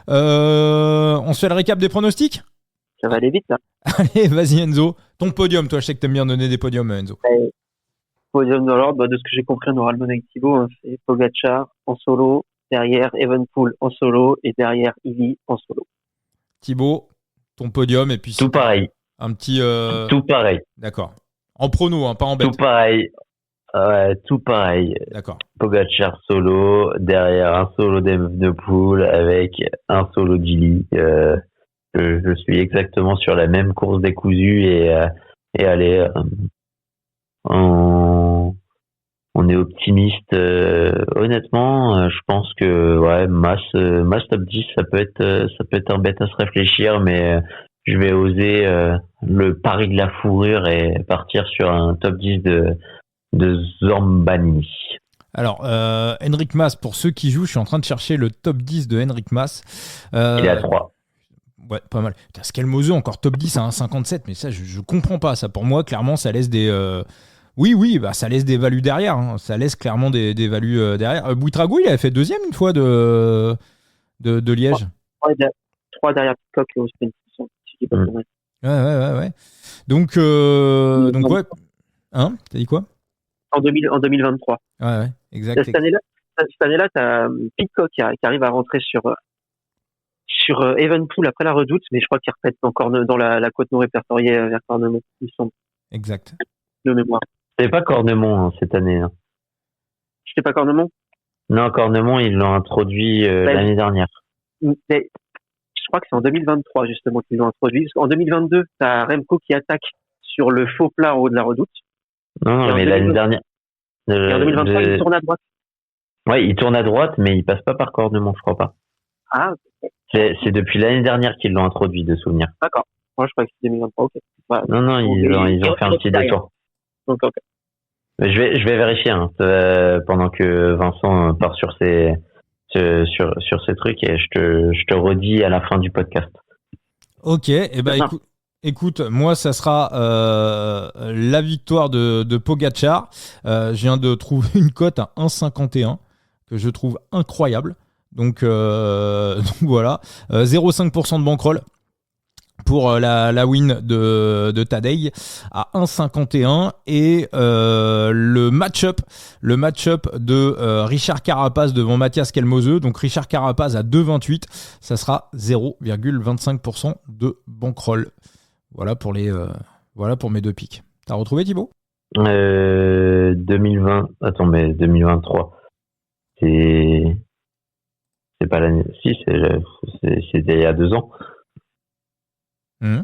On se fait le récap des pronostics ? Ça va aller vite, là. Allez, vas-y Enzo. Ton podium, toi, je sais que t'aimes bien donner des podiums, Enzo. Podium dans l'ordre, de ce que j'ai compris, on aura le bon avec Thibaut. Hein, c'est Pogacar en solo, derrière Evenepoel en solo et derrière Ivy en solo. Thibaut, ton podium et puis Tout pareil. Un petit. Tout pareil. D'accord. En prono, hein, pas en bête. Tout pareil. Ouais, tout pareil. D'accord. Pogacar solo, derrière un solo d'Evenepoel avec un solo d'Ili. Je suis exactement sur la même course décousue et allez, on est optimiste. Honnêtement, je pense que ouais, Mas top 10, ça peut être un bête à se réfléchir, mais je vais oser le pari de la fourrure et partir sur un top 10 de Zambani. Alors, Enric Mas, pour ceux qui jouent, je suis en train de chercher le top 10 de Enric Mas. Il est à 3. Ouais, pas mal. Putain, Skelmose encore top 10 à 1,57, mais ça, je comprends pas. Ça, pour moi, clairement, ça laisse des... Oui, bah, ça laisse des values derrière. Hein. Ça laisse clairement des values derrière. Bouitrago, il avait fait deuxième une fois de Liège. 3 derrière Pitcock et Ospen. Ouais. Donc ouais. Hein ? T'as dit quoi ? En 2023. Ouais, exact. Cette année-là, t'as Pitcock qui arrive à rentrer sur Evenepoel après la Redoute, mais je crois qu'il repète encore dans la côte non répertoriée vers Cornemont, il me semble. Exact. De mémoire. C'est pas Cornemont cette année. Hein. C'était pas Cornemont ? Non, Cornemont, ils l'ont introduit l'année dernière. Mais, je crois que c'est en 2023 justement qu'ils l'ont introduit. Parce qu'en 2022, t'as Remco qui attaque sur le faux plat en haut de la Redoute. Non, mais l'année dernière. Et en 2023, il tourne à droite. Ouais, il tourne à droite, mais il passe pas par Cornemont, je crois pas. Ah, ok. C'est depuis l'année dernière qu'ils l'ont introduit, de souvenir. D'accord. Moi, je crois que c'est 2023, ok. Ouais. Non, ils ont fait un petit détour. Donc, ok. Je vais vérifier pendant que Vincent part sur ces trucs et je te redis à la fin du podcast. Ok, et ben écoute, moi ça sera la victoire de Pogacar. Je viens de trouver une cote à 1,51 que je trouve incroyable. Donc voilà, 0,5% de bankroll pour la win de Tadej à 1,51 et le match-up de Richard Carapaz devant Mathias Skelmose. Donc Richard Carapaz à 2,28, ça sera 0,25% de bankroll. Voilà pour mes deux pics. T'as retrouvé Thibaut ? 2020. Attends, mais 2023. C'est pas l'année. Si, c'était il y a 2 ans. Pop.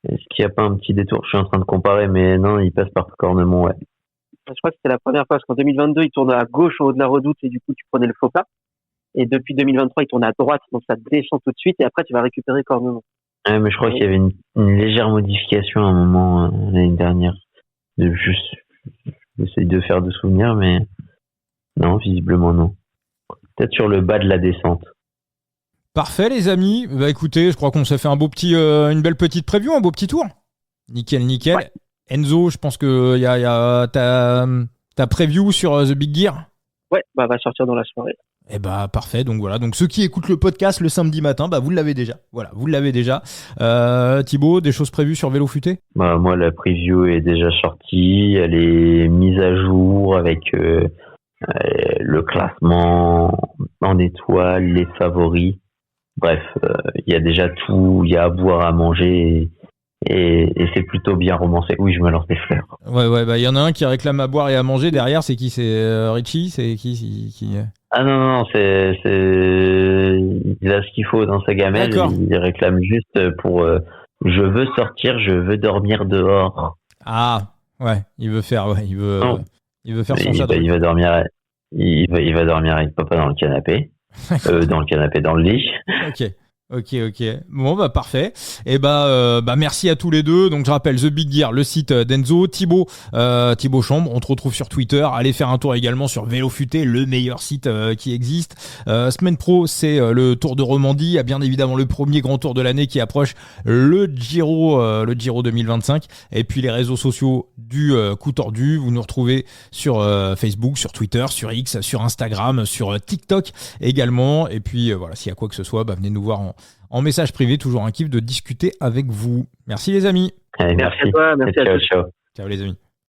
Est-ce qu'il n'y a pas un petit détour ? Je suis en train de comparer, mais non, il passe par Cornemont, ouais. Je crois que c'était la première fois, parce qu'en 2022, il tournait à gauche en haut de la Redoute et du coup, tu prenais le faux pas. Et depuis 2023, il tourne à droite, donc ça descend tout de suite et après, tu vas récupérer Cornemont. Ouais, mais je crois qu'il y avait une légère modification à un moment l'année dernière. J'essaye de faire de souvenirs, mais non, visiblement non. Peut-être sur le bas de la descente. Parfait les amis, bah écoutez, je crois qu'on s'est fait une belle petite preview, un beau petit tour. Nickel. Ouais. Enzo, je pense que y a ta preview sur The Big Gear. Ouais, bah va sortir dans la soirée. Et bah parfait, donc voilà, donc ceux qui écoutent le podcast le samedi matin, bah vous l'avez déjà. Voilà, vous l'avez déjà. Thibaut, des choses prévues sur Vélo Futé ? Bah moi la preview est déjà sortie, elle est mise à jour avec le classement en étoiles, les favoris. Bref, il y a déjà tout, il y a à boire, à manger et c'est plutôt bien romancé. Oui, je me lance des fleurs. Ouais, bah il y en a un qui réclame à boire et à manger derrière, c'est qui ? C'est Richie ? C'est qui Ah non, il a ce qu'il faut dans sa gamelle. D'accord. Il réclame juste pour je veux sortir, je veux dormir dehors. Ah, ouais, il veut faire son château. Il va dormir avec papa dans le canapé. Dans le lit. Ok. Ok. Bon, bah, parfait. Et merci à tous les deux. Donc, je rappelle, The Big Gear, le site d'Enzo. Thibaut Chambre, on te retrouve sur Twitter. Allez faire un tour également sur Vélo Futé, le meilleur site qui existe. Semaine Pro, c'est le Tour de Romandie. Il y a bien évidemment le premier grand tour de l'année qui approche, le Giro 2025. Et puis, les réseaux sociaux du Coup Tordu. Vous nous retrouvez sur Facebook, sur Twitter, sur X, sur Instagram, sur TikTok également. Et puis, voilà, s'il y a quoi que ce soit, venez nous voir en message privé, toujours un kiff de discuter avec vous. Merci les amis. Allez, Merci à toi, merci à tous. Ciao. Ciao les amis.